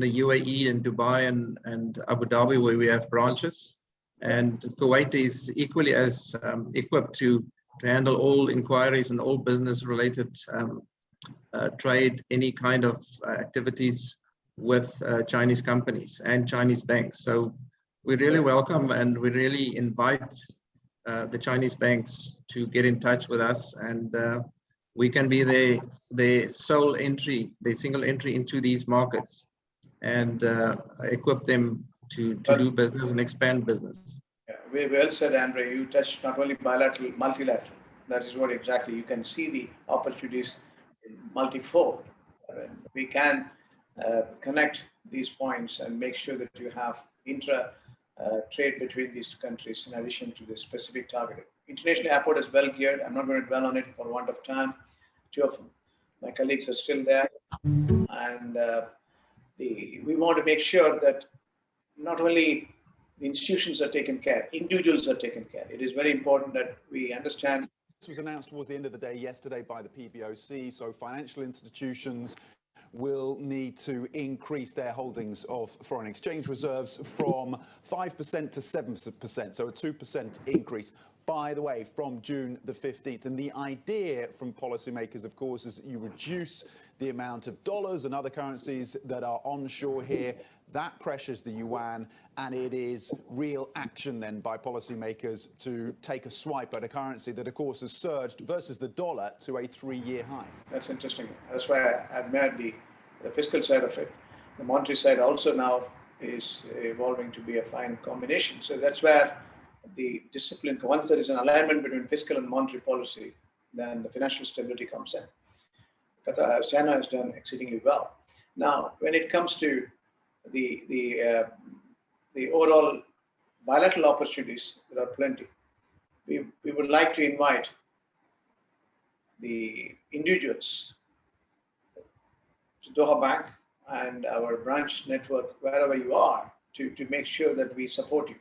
M: the UAE and Dubai and Abu Dhabi, where we have branches. And Kuwait is equally as equipped to handle all inquiries and all business related trade, any kind of activities with Chinese companies and Chinese banks. So we really welcome and we really invite the Chinese banks to get in touch with us, and we can be their sole entry, their single entry into these markets, and equip them to do business and expand business.
B: Yeah, very well said, Andre. You touched not only bilateral, multilateral. That is what exactly you can see the opportunities in multifold. We can connect these points and make sure that you have trade between these countries in addition to the specific target. International airport is well geared. I'm not going to dwell on it for want of time. 2 of my colleagues are still there, and we want to make sure that not only the institutions are taken care, individuals are taken care. It is very important that we understand.
N: This was announced towards the end of the day yesterday by the PBOC. So financial institutions will need to increase their holdings of foreign exchange reserves from 5% to 7%, so a 2% increase, by the way, from June the 15th. And the idea from policymakers, of course, is that you reduce the amount of dollars and other currencies that are onshore here. That pressures the yuan, and it is real action then by policymakers to take a swipe at a currency that, of course, has surged versus the dollar to a 3-year high.
B: That's interesting. That's why I admire the fiscal side of it. The monetary side also now is evolving to be a fine combination. So that's where the discipline, once there is an alignment between fiscal and monetary policy, then the financial stability comes in. China has done exceedingly well. Now, when it comes to the overall bilateral opportunities, there are plenty. We would like to invite the individuals Doha Bank and our branch network, wherever you are, to make sure that we support you,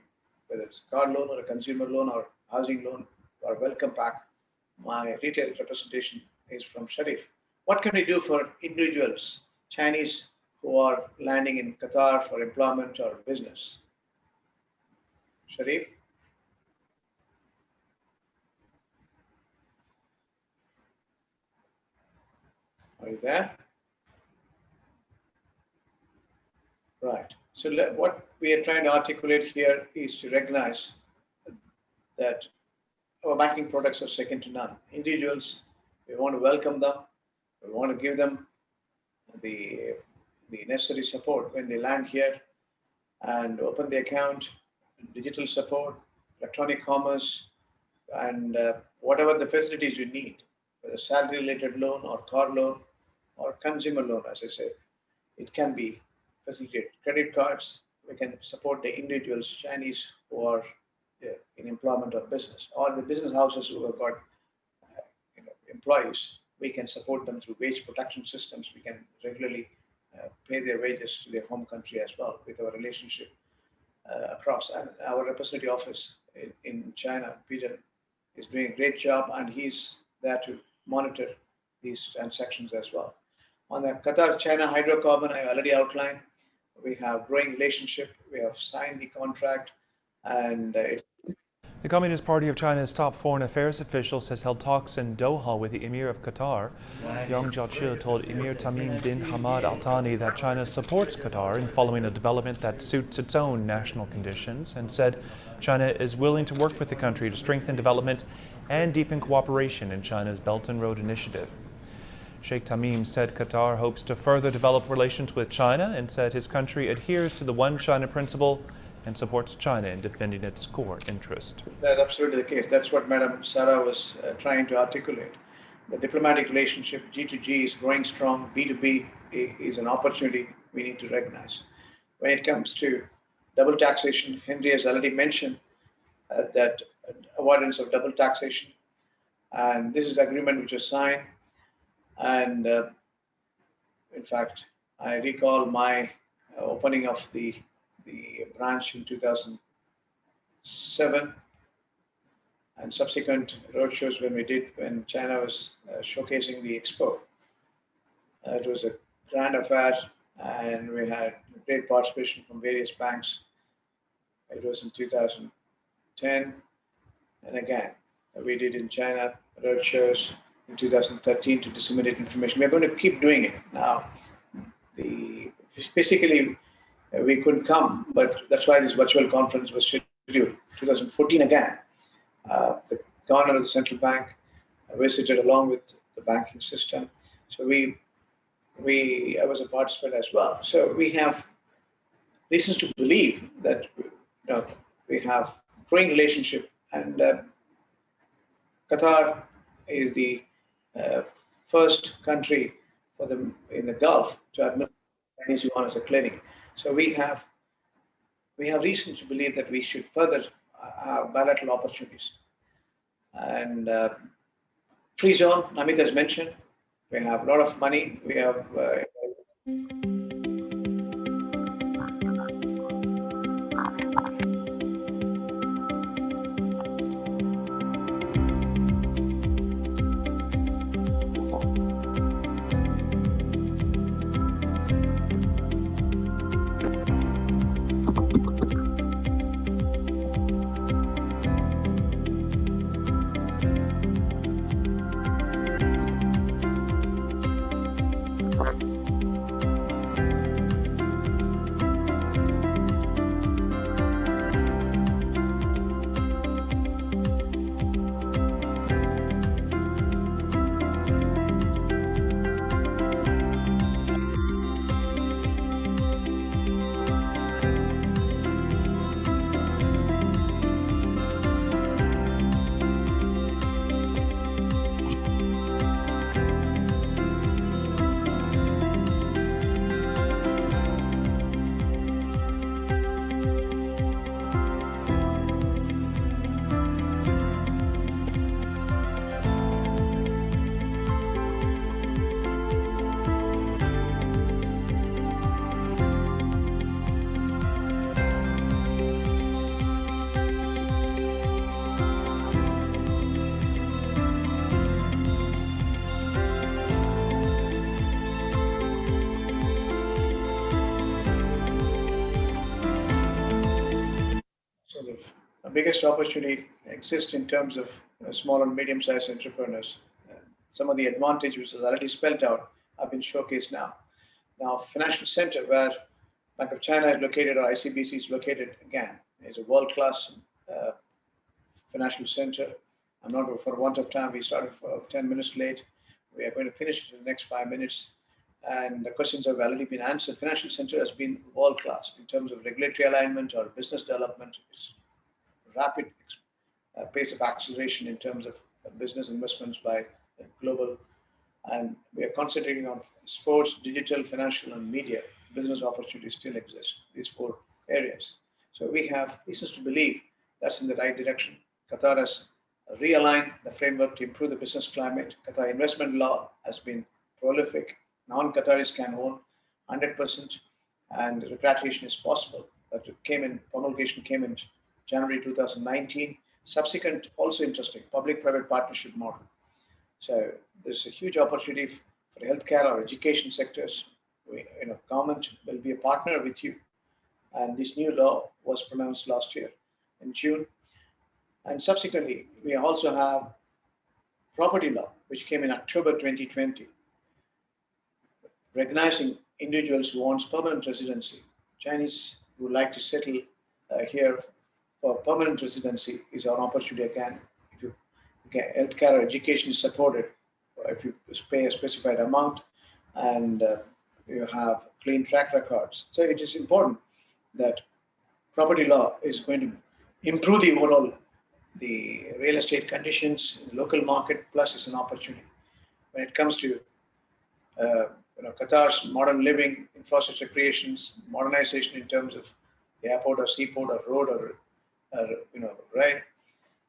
B: whether it's a car loan or a consumer loan or housing loan or welcome pack. My retail representation is from Sharif. What can we do for individuals, Chinese who are landing in Qatar for employment or business? Sharif? Are you there? Right. So what we are trying to articulate here is to recognize that our banking products are second to none. Individuals, we want to welcome them. We want to give them the necessary support when they land here and open the account, digital support, electronic commerce, and whatever the facilities you need, whether salary-related loan or car loan or consumer loan, as I said, it can be facilitated. Credit cards, we can support the individuals, Chinese who are in employment or business, or the business houses who have got employees. We can support them through wage protection systems. We can regularly pay their wages to their home country as well with our relationship across. And our representative office in China, Peter, is doing a great job, and he's there to monitor these transactions as well. On the Qatar-China hydrocarbon, I already outlined. We have growing relationship. We have signed the contract, and
O: the Communist Party of China's top foreign affairs officials has held talks in Doha with the Emir of Qatar. Yang Jiaqi told Emir Tamim bin Hamad Al Thani that China supports Qatar in following a development that suits its own national conditions, and said China is willing to work with the country to strengthen development and deepen cooperation in China's Belt and Road Initiative. Sheikh Tamim said Qatar hopes to further develop relations with China and said his country adheres to the One China principle and supports China in defending its core interest.
B: That's absolutely the case. That's what Madam Sarah was trying to articulate. The diplomatic relationship, G2G, is growing strong. B2B is an opportunity we need to recognize. When it comes to double taxation, Henry has already mentioned that avoidance of double taxation. And this is the agreement which was signed. And in fact, I recall my opening of the branch in 2007 and subsequent roadshows when China was showcasing the expo. It was a grand affair, and we had great participation from various banks. It was in 2010, and again, we did in China roadshows in 2013 to disseminate information. We're going to keep doing it now. Physically, we couldn't come, but that's why this virtual conference was scheduled. 2014 again, the governor of the central bank visited along with the banking system. So I was a participant as well. So we have reasons to believe that we have growing relationship, and Qatar is the first country in the Gulf to admit Chinese yuan as a clinic. So we have reason to believe that we should further have bilateral opportunities. And free zone, Namit has mentioned, we have a lot of money. We have biggest opportunity exists in terms of small and medium-sized entrepreneurs. Some of the advantages which is already spelled out have been showcased now. Now, financial center where Bank of China is located or ICBC is located, again, is a world-class financial center. I'm not, for want of time, we started for 10 minutes late. We are going to finish it in the next 5 minutes. And the questions have already been answered. Financial center has been world-class in terms of regulatory alignment or business development. It's rapid pace of acceleration in terms of business investments by global. And we are concentrating on sports, digital, financial, and media. Business opportunities still exist, these 4 areas. So we have reasons to believe that's in the right direction. Qatar has realigned the framework to improve the business climate. Qatar investment law has been prolific. Non-Qataris can own 100%, and repatriation is possible. That promulgation came in January 2019. Subsequent, also interesting, public-private partnership model. So there's a huge opportunity for healthcare or education sectors. Government will be a partner with you. And this new law was pronounced last year in June. And subsequently, we also have property law, which came in October 2020, recognizing individuals who want permanent residency. Chinese who would like to settle here for permanent residency is an opportunity again. If you get healthcare or education is supported, if you pay a specified amount and you have clean track records. So it is important that property law is going to improve the overall real estate conditions in the local market, plus it's an opportunity. When it comes to Qatar's modern living, infrastructure creations, modernization in terms of the airport or seaport or road or right,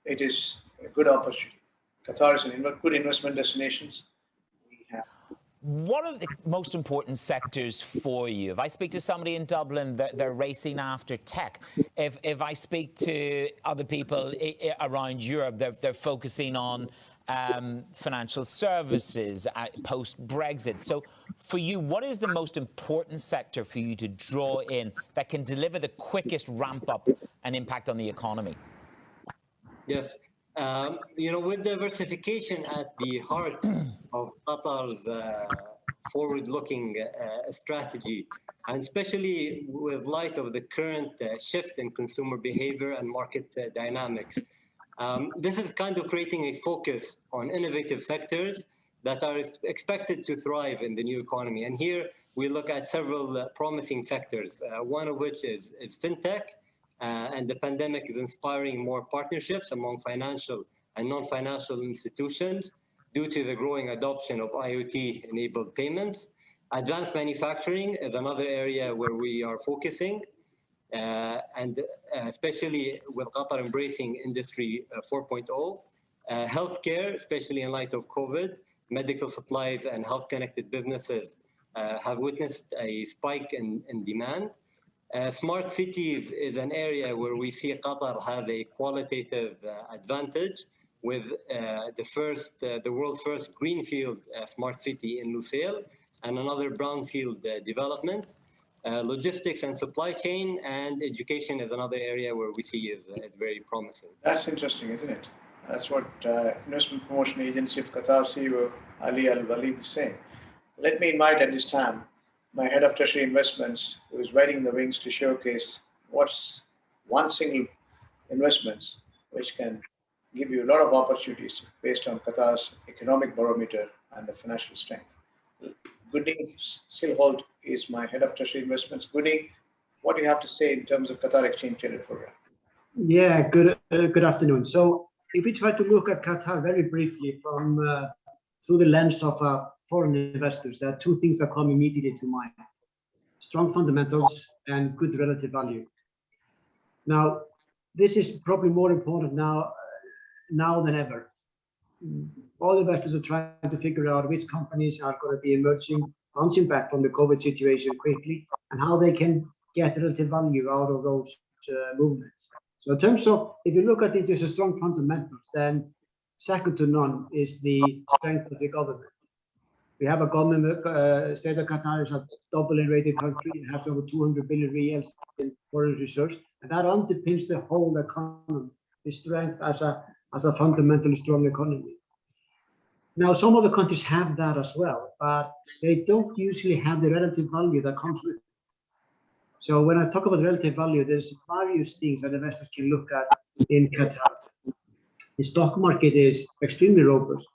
B: it is a good opportunity. Qatar is a good investment destinations.
P: What are the most important sectors for you? If I speak to somebody in Dublin, they're racing after tech. If I speak to other people around Europe, they're focusing on financial services post-Brexit. So for you, what is the most important sector for you to draw in that can deliver the quickest ramp up and impact on the economy?
Q: Yes. With diversification at the heart of Qatar's forward-looking strategy, and especially with light of the current shift in consumer behavior and market dynamics, this is kind of creating a focus on innovative sectors that are expected to thrive in the new economy. And here we look at several promising sectors, one of which is fintech. And the pandemic is inspiring more partnerships among financial and non-financial institutions due to the growing adoption of IoT-enabled payments. Advanced manufacturing is another area where we are focusing, and especially with Qatar embracing Industry 4.0. Healthcare, especially in light of COVID, medical supplies and health-connected businesses have witnessed a spike in demand. Smart cities is an area where we see Qatar has a qualitative advantage with the world's first greenfield smart city in Lusail and another brownfield development. Logistics and supply chain and education is another area where we see is very promising.
B: That's interesting, isn't it? That's what Investment Promotion Agency of Qatar CEO Ali Al-Walid is saying. Let me invite at this time my head of Treasury Investments, who is waiting the wings to showcase what's one single investments which can give you a lot of opportunities based on Qatar's economic barometer and the financial strength. Goodney Silholt is my head of Treasury Investments. Goodney, what do you have to say in terms of Qatar Exchange Traded Program?
R: Yeah, good afternoon. So if we try to look at Qatar very briefly from through the lens of foreign investors, there are two things that come immediately to mind: strong fundamentals and good relative value. Now, this is probably more important now than ever. All investors are trying to figure out which companies are going to be bouncing back from the COVID situation quickly, and how they can get relative value out of those movements. So in terms of, if you look at it as a strong fundamentals, then second to none is the strength of the government. We have a government, state of Qatar is a doubly rated country. It has over 200 billion riyals in foreign reserves, and that underpins the whole economy, the strength as a fundamentally strong economy. Now, some other countries have that as well, but they don't usually have the relative value that comes with it. So when I talk about relative value, there's various things that investors can look at in Qatar. The stock market is extremely robust,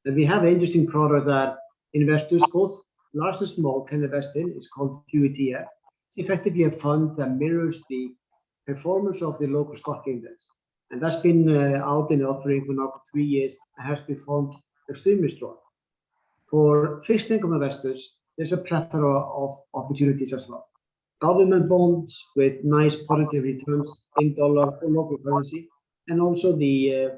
R: and we have an interesting product that investors, both large and small, can invest in. It's called QETF. It's effectively a fund that mirrors the performance of the local stock index. And that's been out in offering for 3 years and has performed extremely strong. For fixed income investors, there's a plethora of opportunities as well. Government bonds with nice positive returns in dollar or local currency, and also the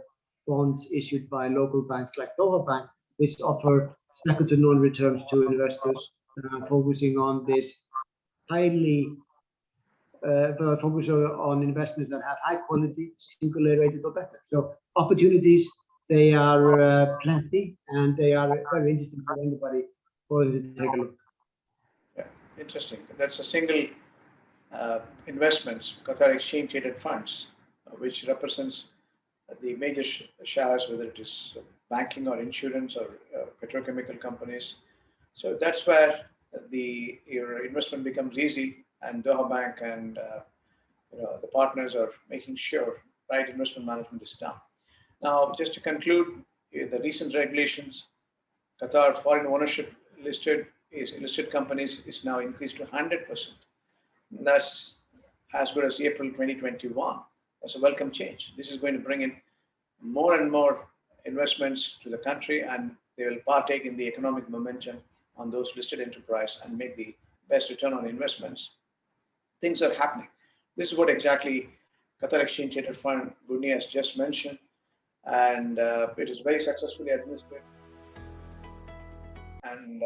R: bonds issued by local banks like Doha Bank, which offer second to none returns to investors, focusing on this highly focus on investments that have high quality, single A rated or better. So opportunities, they are plenty, and they are very interesting for anybody to take a look.
B: Yeah, interesting. That's a single investments, Qatar exchange traded funds, which represents the major shares, whether it is banking or insurance or petrochemical companies. So that's where your investment becomes easy, and Doha Bank and the partners are making sure right investment management is done. Now, just to conclude, the recent regulations, Qatar foreign ownership listed companies is now increased to 100%. That's as good as April 2021. That's a welcome change. This is going to bring in more and more investments to the country, and they will partake in the economic momentum on those listed enterprise and make the best return on investments. Things are happening. This is what exactly Qatar Exchange Traded Fund Gurnia has just mentioned, and it is very successfully administered. And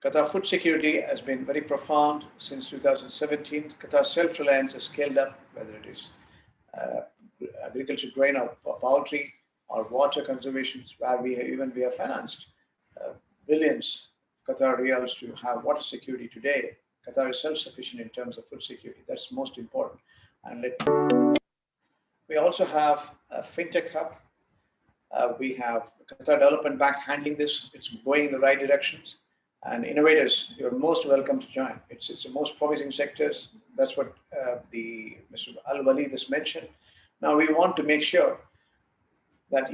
B: Qatar food security has been very profound since 2017. Qatar's self-reliance has scaled up, whether it is agriculture, grain, or poultry, or water conservation, where we have financed billions Qatar riyals to have water security today. Qatar is self-sufficient in terms of food security. That's most important. And we also have a fintech hub. We have Qatar Development Bank handling this. It's going in the right directions. And innovators, you're most welcome to join. It's the most promising sectors. That's what Mr. Al-Wali just mentioned. Now we want to make sure that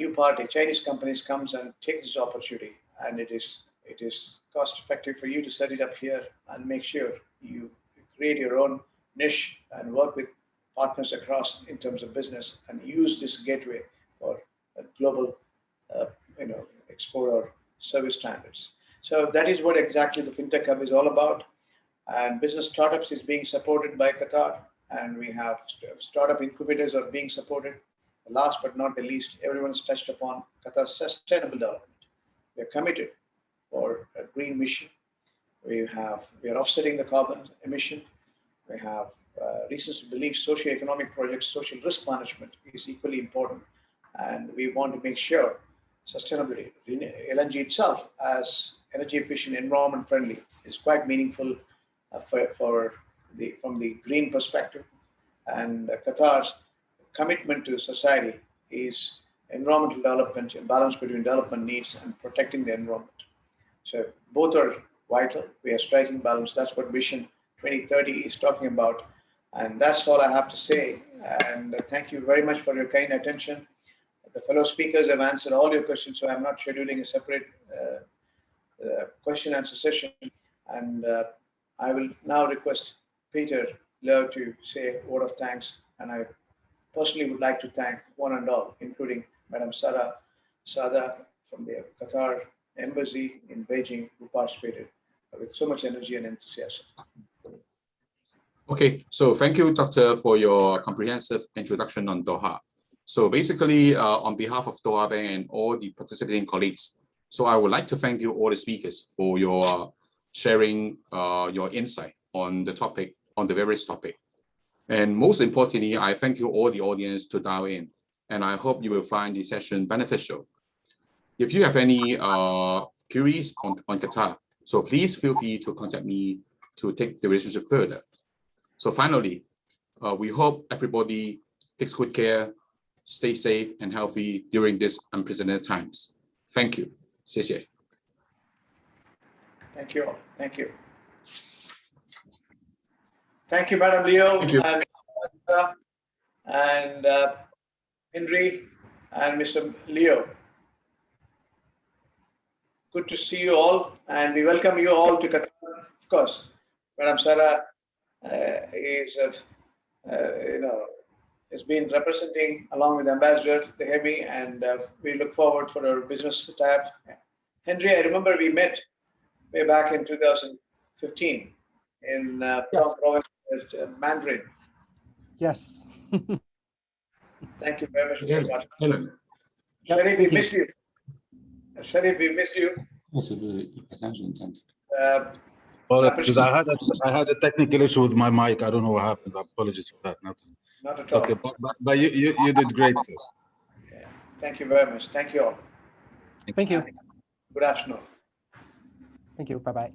B: Chinese companies comes and takes this opportunity, and it is cost effective for you to set it up here and make sure you create your own niche and work with partners across in terms of business and use this gateway for global export or service standards. So that is what exactly the FinTech Hub is all about. And business startups is being supported by Qatar, and we have startup incubators are being supported. Last but not the least, everyone's touched upon Qatar's sustainable development. We are committed for a green mission. We are offsetting the carbon emission. We have reasons to believe socio-economic projects, social risk management is equally important. And we want to make sure sustainability, LNG itself as energy efficient, environment friendly, is quite meaningful from the green perspective. And Qatar's commitment to society is environmental development, a balance between development needs and protecting the environment. So both are vital. We are striking balance. That's what Vision 2030 is talking about. And that's all I have to say. And thank you very much for your kind attention. The fellow speakers have answered all your questions, so I'm not scheduling a separate question and answer session. And I will now request Peter Lowe to say a word of thanks. And I personally would like to thank one and all, including Madam Sada from the Qatar Embassy in Beijing, who participated with so much energy and enthusiasm.
A: Okay, so thank you, Doctor, for your comprehensive introduction on Doha. So basically, on behalf of Doha Bank and all the participating colleagues, so I would like to thank you all the speakers for your sharing your insight on the topic, on the various topic. And most importantly, I thank you all the audience to dial in, and I hope you will find the session beneficial. If you have any queries on Qatar. So please feel free to contact me to take the relationship further. So finally, we hope everybody takes good care, stay safe and healthy during these unprecedented times. Thank you. 谢谢.
B: Thank you all. Thank you. Thank you, Madam Leo.
A: Thank you.
B: And Henry and Mr. Leo. Good to see you all, and we welcome you all to Qatar. Of course, Madam Sarah has been representing along with Ambassador Tehemi, and we look forward for our business tab. Henry, I remember we met way back in 2015 in province Mandarin.
G: Yes.
B: Thank you very much. Very much.
A: Helen.
B: Sharif, we missed you. Sharif, we missed you.
S: Because I had a technical issue with my mic. I don't know what happened. Apologies for that.
B: Not at all.
S: Okay, but you did great, sir.
B: Yeah. Thank you very much. Thank you all.
G: Thank you.
B: Good afternoon.
G: Thank you. Bye-bye.